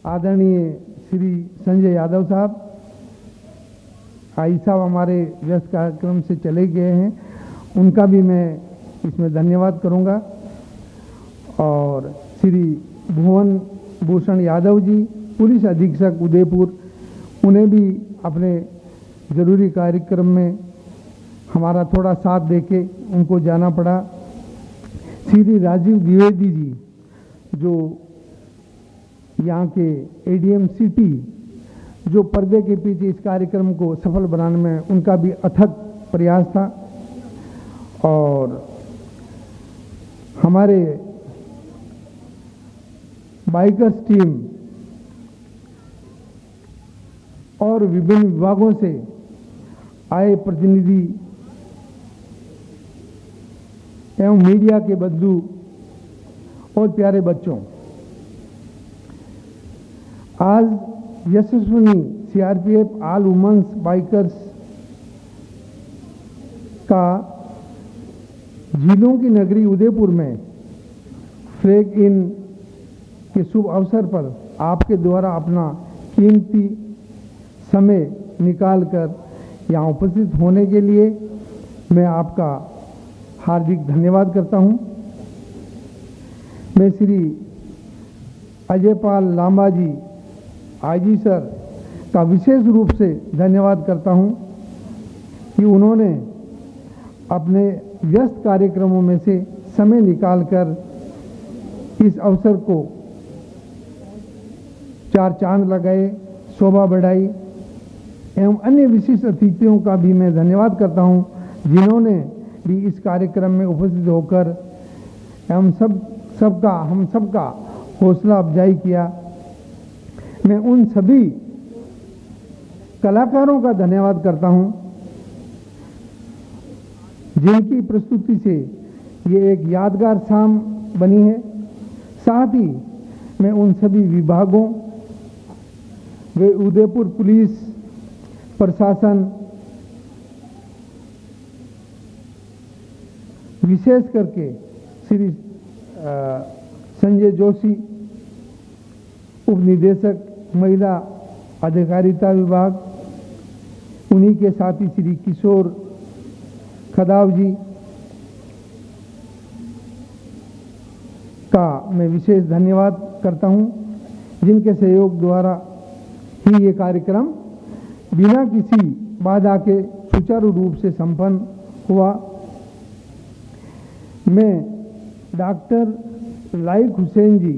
C: आदरणीय श्री संजय यादव साहब, आई साहब हमारे व्यस्त कार्यक्रम से चले गए हैं, उनका भी मैं इसमें धन्यवाद करूंगा। और श्री भुवन भूषण यादव जी, पुलिस अधीक्षक उदयपुर, उन्हें भी अपने ज़रूरी कार्यक्रम में हमारा थोड़ा साथ देके उनको जाना पड़ा। श्री राजीव द्विवेदी जी, जो यहाँ के एडीएम सिटी, जो पर्दे के पीछे इस कार्यक्रम को सफल बनाने में उनका भी अथक प्रयास था। और
F: हमारे बाइकर्स टीम और विभिन्न विभागों से आए प्रतिनिधि एवं मीडिया के बंधु और प्यारे बच्चों, आज यशस्विनी सीआरपीएफ ऑल वुमेन्स बाइकर्स का झीलों की नगरी उदयपुर में फ्लैग इन के शुभ अवसर पर आपके द्वारा अपना कीमती समय निकालकर यहाँ उपस्थित होने के लिए मैं आपका हार्दिक धन्यवाद करता हूँ। मैं श्री अजयपाल लांबा जी आईजी सर का विशेष रूप से धन्यवाद करता हूँ कि उन्होंने अपने व्यस्त कार्यक्रमों में से समय निकालकर इस अवसर को चार चांद लगाए, शोभा बढ़ाई एवं अन्य विशिष्ट अतिथियों का भी मैं धन्यवाद करता हूं, जिन्होंने भी इस कार्यक्रम में उपस्थित होकर एवं हम सबका हौसला अफजाई किया। मैं उन सभी कलाकारों का धन्यवाद करता हूं, जिनकी प्रस्तुति से ये एक यादगार शाम बनी है। साथ ही मैं उन सभी विभागों वे उदयपुर पुलिस प्रशासन, विशेष करके श्री संजय जोशी उप निदेशक महिला अधिकारिता विभाग, उन्हीं के साथी श्री किशोर खदाव जी का मैं विशेष धन्यवाद करता हूं, जिनके सहयोग द्वारा ही ये कार्यक्रम बिना किसी बाधा के सुचारू रूप से संपन्न हुआ। मैं डॉक्टर लाइक हुसैन जी,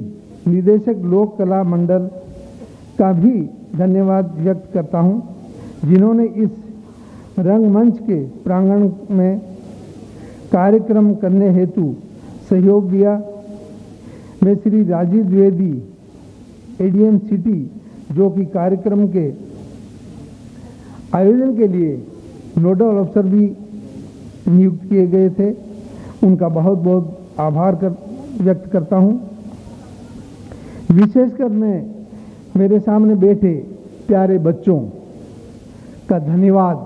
F: निदेशक लोक कला मंडल का भी धन्यवाद व्यक्त करता हूं, जिन्होंने इस रंगमंच के प्रांगण में कार्यक्रम करने हेतु सहयोग दिया। मैं श्री राजीव द्विवेदी एडीएम सिटी, जो कि कार्यक्रम के आयोजन के लिए नोडल अफसर भी नियुक्त किए गए थे, उनका बहुत बहुत आभार व्यक्त करता हूं। विशेषकर मैं मेरे सामने बैठे प्यारे बच्चों का धन्यवाद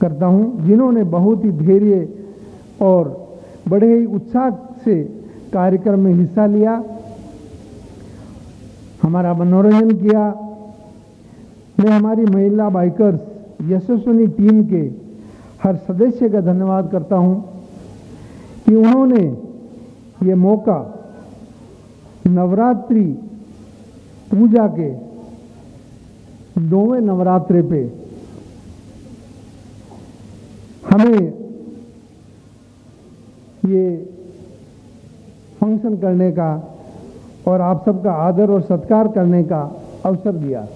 F: करता हूं, जिन्होंने बहुत ही धैर्य और बड़े ही उत्साह से कार्यक्रम में हिस्सा लिया, हमारा मनोरंजन किया। मैं हमारी महिला बाइकर्स यशस्विनी टीम के हर सदस्य का धन्यवाद करता हूं कि उन्होंने ये मौका नवरात्रि पूजा के 9वें नवरात्रे पे हमें ये फंक्शन करने का और आप सबका आदर और सत्कार करने का अवसर दिया।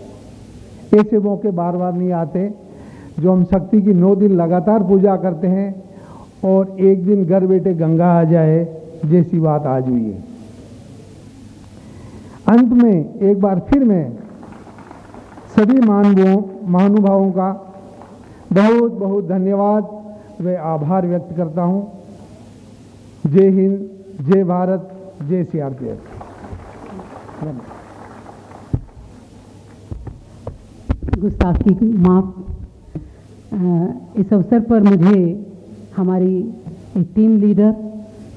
F: ऐसे मौके बार बार नहीं आते, जो हम शक्ति की 9 दिन लगातार पूजा करते हैं और एक दिन घर बैठे गंगा आ जाए, जैसी बात आज हुई है। अंत में एक बार फिर मैं सभी महानुभावों का बहुत बहुत धन्यवाद व आभार व्यक्त करता हूं। जय हिंद, जय भारत, जय सीआरपीएफ।
E: गुस्ताखी माफ। इस अवसर पर मुझे हमारी एक टीम लीडर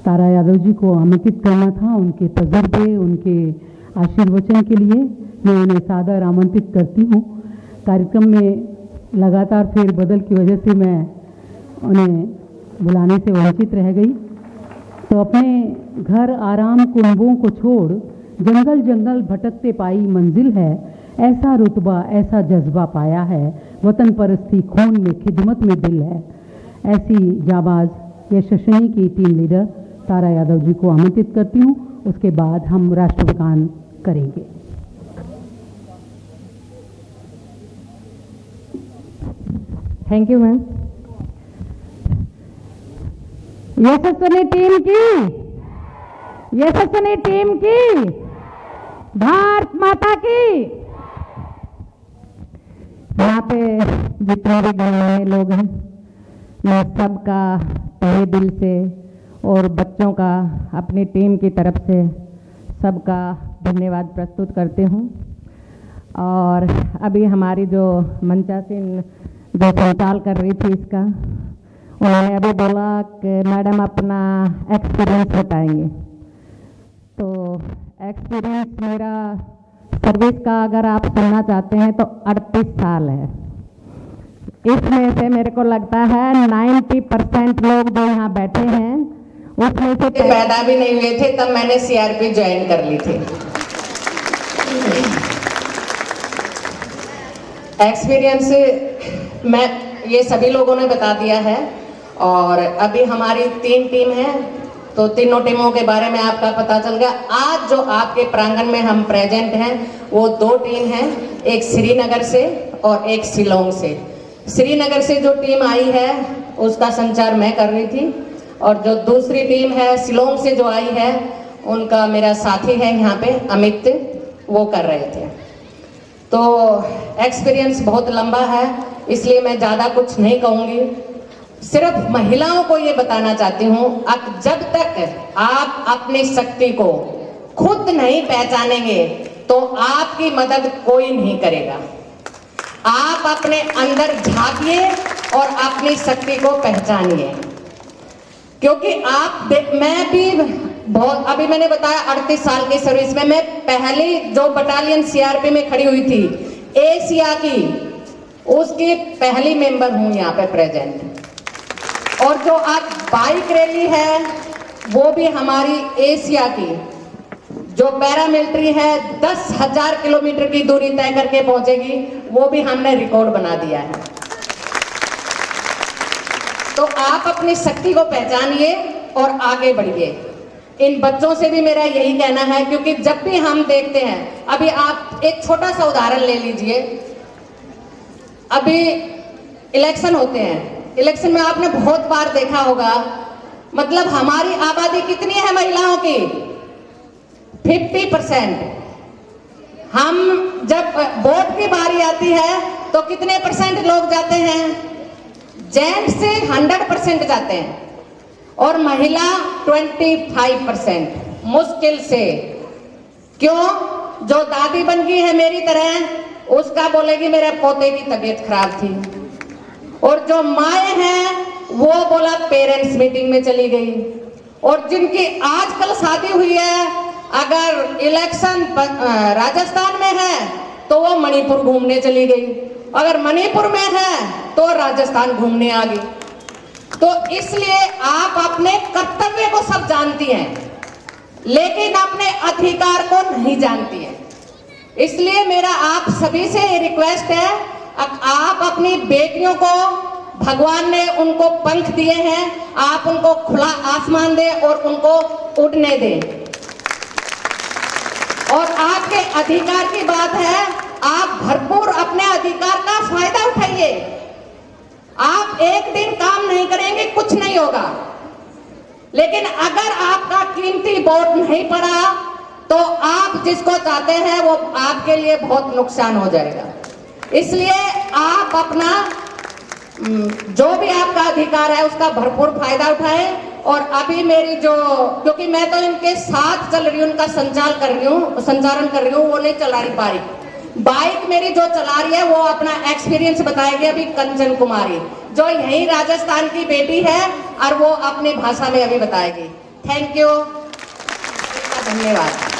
E: तारा यादव जी को आमंत्रित करना था। उनके तजुर्बे, उनके आशीर्वचन के लिए मैं उन्हें सादर आमंत्रित करती हूँ। कार्यक्रम में लगातार फेरबदल की वजह से मैं उन्हें बुलाने से वंचित रह गई, तो अपने घर आराम कुंभों को छोड़ जंगल जंगल भटकते पाई मंजिल है। ऐसा रुतबा, ऐसा जज्बा पाया है, वतन परस्ती खून में, खिदमत में दिल है। ऐसी जाबाज यशस्विनी की टीम लीडर तारा यादव जी को आमंत्रित करती हूँ। उसके बाद हम राष्ट्रगान करेंगे।
A: Thank you ma'am. Yashaswini team की
E: यशस्विनी टीम की, भारत माता की। यहाँ पे जितने भी गणमान्य लोग हैं, मैं सबका तहे दिल से और बच्चों का अपनी टीम की तरफ से सबका धन्यवाद प्रस्तुत करती हूँ। और अभी हमारी जो मंचासीन जो संचाल कर रही थी इसका, उन्होंने अभी बोला कि मैडम अपना एक्सपीरियंस बताएंगे। तो एक्सपीरियंस मेरा सर्विस का अगर आप सुनना चाहते हैं तो 38 साल है। इसमें से मेरे को लगता है 90% लोग जो यहाँ बैठे हैं उसमें से
G: पैदा भी नहीं हुए थे तब मैंने सीआरपी ज्वाइन कर ली थी। एक्सपीरियंस मैं ये सभी लोगों ने बता दिया है। और अभी हमारी 3 टीम है, तो तीनों टीमों के बारे में आपका पता चल गया। आज जो आपके प्रांगण में हम प्रेजेंट हैं वो 2 टीम हैं, एक श्रीनगर से और एक शिलोंग से। श्रीनगर से जो टीम आई है उसका संचार मैं कर रही थी, और जो दूसरी टीम है शिलोंग से जो आई है उनका मेरा साथी है यहाँ पे अमित, वो कर रहे थे। तो एक्सपीरियंस बहुत लंबा है, इसलिए मैं ज़्यादा कुछ नहीं कहूँगी। सिर्फ महिलाओं को ये बताना चाहती हूँ, अब जब तक आप अपनी शक्ति को खुद नहीं पहचानेंगे तो आपकी मदद कोई नहीं करेगा। आप अपने अंदर झांकिए और अपनी शक्ति को पहचानिए, क्योंकि मैं भी बहुत, अभी मैंने बताया 38 साल की सर्विस में मैं पहली जो बटालियन सीआरपी में खड़ी हुई थी एशिया की, उसकी पहली मेंबर हूं यहाँ पे प्रेजेंट। और जो आज बाइक रैली है वो भी हमारी एशिया की, जो पैरामिलिट्री है 10,000 किलोमीटर की दूरी तय करके पहुंचेगी, वो भी हमने रिकॉर्ड बना दिया है। तो आप अपनी शक्ति को पहचानिए और आगे बढ़िए। इन बच्चों से भी मेरा यही कहना है, क्योंकि जब भी हम देखते हैं, अभी आप एक छोटा सा उदाहरण ले लीजिए। अभी इलेक्शन होते हैं, इलेक्शन में आपने बहुत बार देखा होगा, मतलब हमारी आबादी कितनी है महिलाओं की? 50%। हम जब वोट की बारी आती है तो कितने % लोग जाते हैं? जेंट्स से 100% जाते हैं और महिला 25% मुश्किल से। क्यों? जो दादी बन गई है मेरी तरह, उसका बोलेगी मेरे पोते की तबीयत खराब थी, और जो माएँ हैं वो बोला पेरेंट्स मीटिंग में चली गई। और जिनकी आजकल शादी हुई है, अगर इलेक्शन राजस्थान में है तो वो मणिपुर घूमने चली गई, अगर मणिपुर में है तो राजस्थान घूमने आ गई। तो इसलिए आप अपने कर्तव्य को सब जानती हैं, लेकिन अपने अधिकार को नहीं जानती हैं। इसलिए मेरा आप सभी से रिक्वेस्ट है, आप अपनी बेटियों को, भगवान ने उनको पंख दिए हैं, आप उनको खुला आसमान दें और उनको उड़ने दें। और आपके अधिकार की बात है, आप भरपूर अपने अधिकार का फायदा उठाइए। आप एक दिन काम नहीं करेंगे कुछ नहीं होगा, लेकिन अगर आपका कीमती वोट नहीं पड़ा तो आप जिसको चाहते हैं वो आपके लिए बहुत नुकसान हो जाएगा। इसलिए आप अपना जो भी आपका अधिकार है उसका भरपूर फायदा उठाएं। और अभी मेरी जो, क्योंकि मैं तो इनके साथ चल रही हूँ, उनका संचालन कर रही हूँ, वो नहीं चला रही बाइक मेरी जो चला रही है वो अपना एक्सपीरियंस बताएगी अभी कंचन कुमारी, जो यही राजस्थान की बेटी है, और वो अपनी भाषा में अभी बताएगी। थैंक यू, धन्यवाद।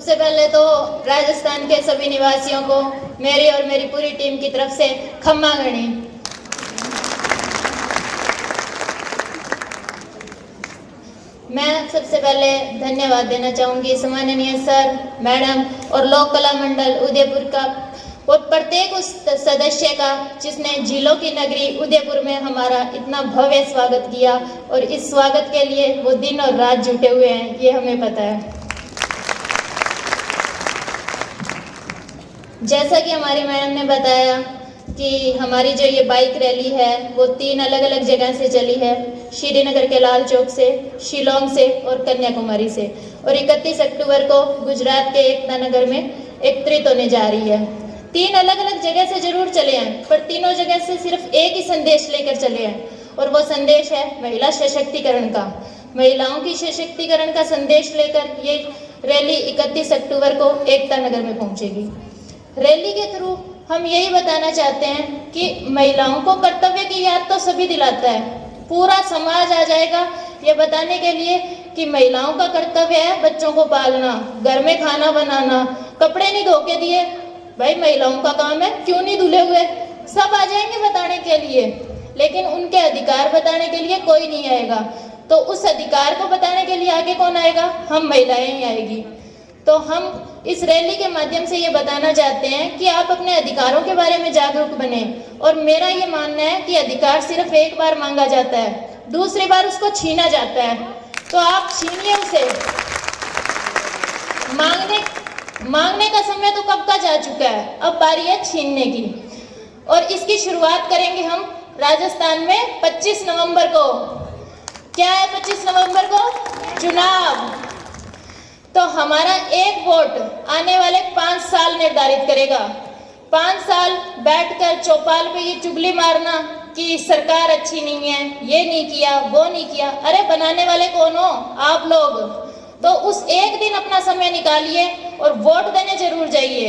H: सबसे पहले तो राजस्थान के सभी निवासियों को मेरी और मेरी पूरी टीम की तरफ से खम्मा गणी। मैं सबसे पहले धन्यवाद देना चाहूँगी सम्माननीय सर, मैडम और लोक कला मंडल उदयपुर का और प्रत्येक उस सदस्य का जिसने जिलों की नगरी उदयपुर में हमारा इतना भव्य स्वागत किया, और इस स्वागत के लिए वो दिन और रात जुटे हुए हैं, ये हमें पता है। जैसा कि हमारी मैडम ने बताया कि हमारी जो ये बाइक रैली है वो 3 अलग अलग जगह से चली है, श्रीनगर के लाल चौक से, शिलोंग से और कन्याकुमारी से, और 31 अक्टूबर को गुजरात के एकता नगर में एकत्रित होने जा रही है। 3 अलग अलग जगह से जरूर चले हैं, पर तीनों जगह से सिर्फ एक ही संदेश लेकर चले हैं, और वो संदेश है महिला सशक्तिकरण का। महिलाओं की सशक्तिकरण का संदेश लेकर ये रैली 31 अक्टूबर को एकता नगर में पहुंचेगी। रैली के थ्रू हम यही बताना चाहते हैं कि महिलाओं को कर्तव्य की याद तो सभी दिलाता है, पूरा समाज आ जाएगा ये बताने के लिए कि महिलाओं का कर्तव्य है बच्चों को पालना, घर में खाना बनाना, कपड़े नहीं धो के दिए, भाई महिलाओं का काम है, क्यों नहीं धुले हुए, सब आ जाएंगे बताने के लिए, लेकिन उनके अधिकार बताने के लिए कोई नहीं आएगा। तो उस अधिकार को बताने के लिए आगे कौन आएगा? हम महिलाएं ही आएगी। तो हम इस रैली के माध्यम से ये बताना चाहते हैं कि आप अपने अधिकारों के बारे में जागरूक बने, और मेरा ये मानना है कि अधिकार सिर्फ एक बार मांगा जाता है, दूसरी बार उसको छीना जाता है, तो आप छीनिए उसे। मांगने का समय तो कब का जा चुका है, अब बारी है छीनने की, और इसकी शुरुआत करेंगे हम राजस्थान में 25 नवंबर को। क्या है 25 नवंबर को? चुनाव। तो हमारा एक वोट आने वाले 5 साल निर्धारित करेगा। 5 साल बैठकर चौपाल पे ये चुगली मारना कि सरकार अच्छी नहीं है, ये नहीं किया, वो नहीं किया, अरे बनाने वाले कौन हो? आप लोग। तो उस एक दिन अपना समय निकालिए और वोट देने जरूर जाइए।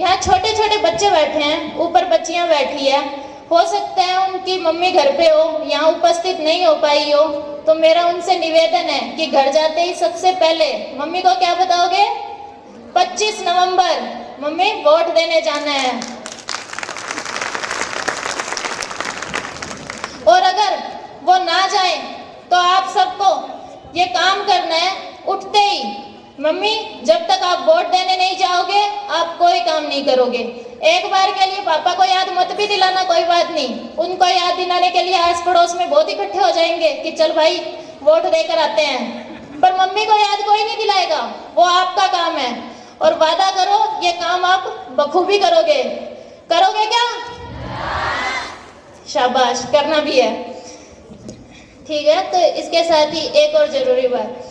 H: यहाँ छोटे छोटे बच्चे बैठे हैं, ऊपर बच्चियां बैठी है, हो सकता है उनकी मम्मी घर पे हो, यहाँ उपस्थित नहीं हो पाई हो, तो मेरा उनसे निवेदन है कि घर जाते ही सबसे पहले मम्मी को क्या बताओगे? 25 नवंबर मम्मी वोट देने जाना है। और अगर वो ना जाए तो आप सबको ये काम करना है, उठते ही मम्मी जब तक आप वोट देने नहीं जाओगे आप कोई काम नहीं करोगे। एक बार के लिए पापा को याद मत भी दिलाना, कोई बात नहीं, उनको याद दिलाने के लिए आस पड़ोस में बहुत इकट्ठे हो जाएंगे कि चल भाई वोट देकर आते हैं, पर मम्मी को याद कोई नहीं दिलाएगा, वो आपका काम है। और वादा करो ये काम आप बखूबी करोगे। करोगे क्या? शाबाश, करना भी है। ठीक है, तो इसके साथ ही एक और जरूरी बात,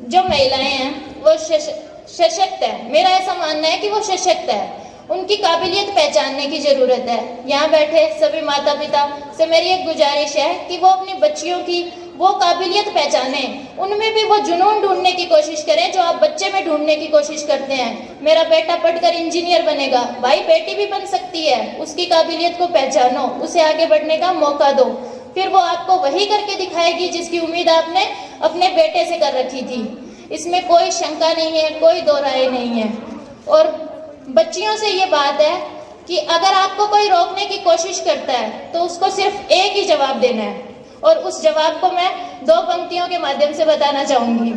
H: जो महिलाएं हैं वो सशक्त है, मेरा ऐसा मानना है कि वो सशक्त है, उनकी काबिलियत पहचानने की जरूरत है। यहाँ बैठे सभी माता पिता से मेरी एक गुजारिश है कि वो अपनी बच्चियों की वो काबिलियत पहचाने, उनमें भी वो जुनून ढूंढने की कोशिश करें जो आप बच्चे में ढूंढने की कोशिश करते हैं। मेरा बेटा पढ़कर इंजीनियर बनेगा, भाई बेटी भी बन सकती है, उसकी काबिलियत को पहचानो, उसे आगे बढ़ने का मौका दो, फिर वो आपको वही करके दिखाएगी जिसकी उम्मीद आपने अपने बेटे से कर रखी थी। इसमें कोई शंका नहीं है, कोई दो राय नहीं है। और बच्चियों से ये बात है कि अगर आपको कोई रोकने की कोशिश करता है तो उसको सिर्फ एक ही जवाब देना है, और उस जवाब को मैं 2 पंक्तियों के माध्यम से बताना चाहूंगी।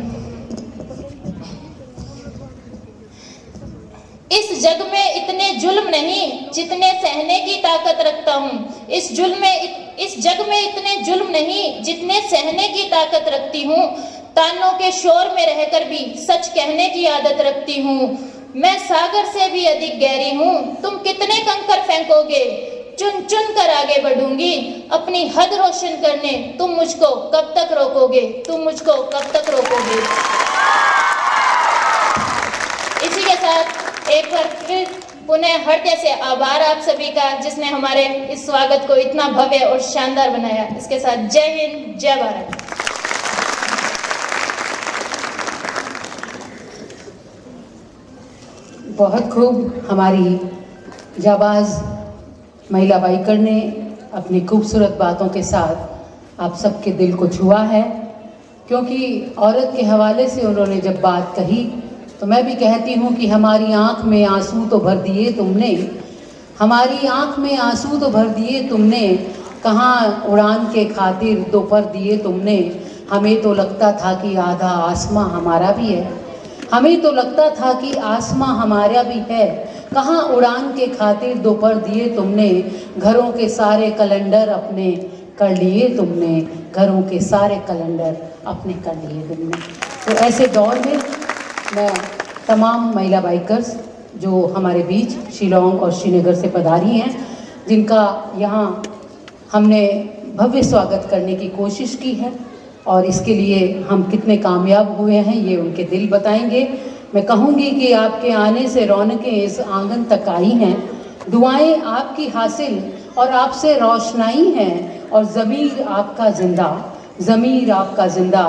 H: इस जग में इतने जुल्म नहीं जितने सहने की ताकत रखता हूँ। इस जग में इतने जुल्म नहीं जितने सहने की ताकत रखती हूँ। तानों के शोर में रहकर भी सच कहने की आदत रखती हूँ। मैं सागर से भी अधिक गहरी हूँ, तुम कितने कंकर फेंकोगे, चुन चुन कर आगे बढ़ूंगी, अपनी हद रोशन करने तुम मुझको कब तक रोकोगे, तुम मुझको कब तक रोकोगे। इसी के साथ एक बार फिर पुनः हृदय से आभार आप सभी का जिसने हमारे इस स्वागत को इतना भव्य और शानदार बनाया। इसके साथ जय हिंद, जय भारत।
A: बहुत खूब हमारी जाबाज महिला बाइकर ने अपनी खूबसूरत बातों के साथ आप सबके दिल को छुआ है, क्योंकि औरत के हवाले से उन्होंने जब बात कही तो मैं भी कहती हूँ कि हमारी आँख में आंसू तो भर दिए तुमने, हमारी आँख में आंसू तो भर दिए तुमने, कहाँ उड़ान के खातिर दोपहर दिए तुमने। हमें तो लगता था कि आधा आसमां हमारा भी है, हमें तो लगता था कि आसमां हमारा भी है, कहाँ उड़ान के खातिर दोपहर दिए तुमने, घरों के सारे कैलेंडर अपने कर लिए तुमने, घरों के सारे कैलेंडर अपने कर लिए तुमने। तो ऐसे दौर में मैं तमाम महिला बाइकर्स जो हमारे बीच शिलोंग और श्रीनगर से पधारी हैं, जिनका यहाँ हमने भव्य स्वागत करने की कोशिश की है और इसके लिए हम कितने कामयाब हुए हैं ये उनके दिल बताएंगे। मैं कहूँगी कि आपके आने से रौनकें इस आंगन तक आई हैं, दुआएं आपकी हासिल और आपसे रोशनाई हैं, और ज़मीर आपका ज़िंदा, ज़मीर आपका ज़िंदा,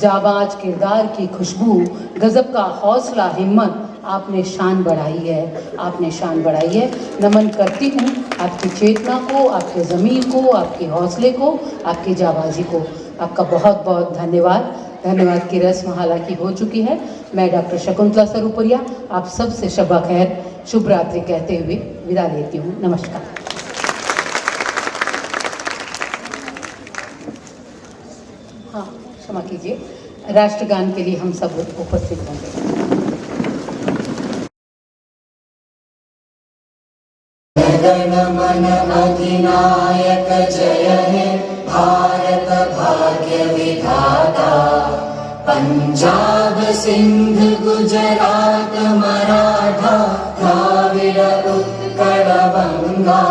A: जाबाज किरदार की खुशबू, गज़ब का हौसला, हिम्मत, आपने शान बढ़ाई है, आपने शान बढ़ाई है। नमन करती हूँ आपकी चेतना को, आपके ज़मीर को, आपके हौसले को, आपकी जाबाजी को। आपका बहुत बहुत धन्यवाद। धन्यवाद की रस्म हालांकि हो चुकी है। मैं डॉक्टर शकुंतला सरूपुरिया आप सब से शब्बा खैर, शुभ रात्रि कहते हुए विदा लेती हूँ। नमस्कार। हाँ, क्षमा कीजिए, राष्ट्रगान के लिए हम सब उपस्थित होंगे।
I: मन अधिनायक जय हे भारत भाग्य विधाता, पंजाब सिंध गुजरात मराठा द्राविड़ उत्कल बंगा,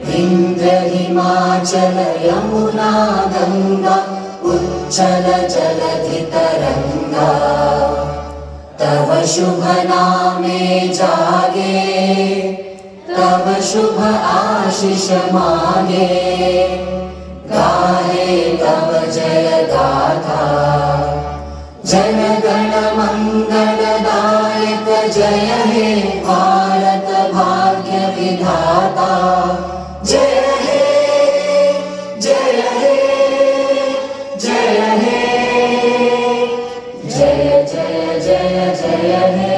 I: विंध्य हिमाचल यमुना गंगा उच्चल जलधि तरंगा, तव शुभ नामे जागे, तब शुभ आशीष मांगे, गाहे तब जय गाथा, जन गण मंगल दायक जय हे भारत भाग्य विधाता, जय हे जय हे जय हे, जय जय जय जय हे।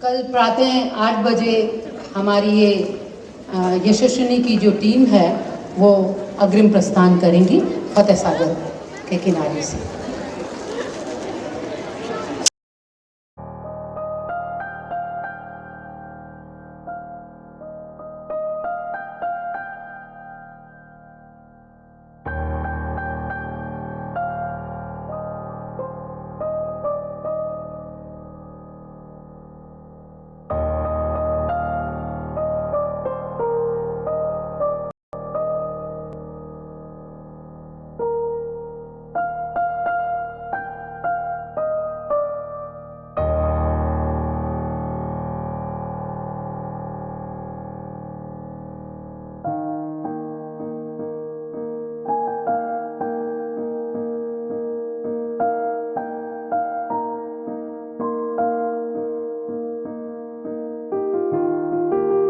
A: कल प्रातः 8 बजे हमारी ये यशस्विनी की जो टीम है वो अग्रिम प्रस्थान करेंगी फतेह सागर के किनारे से।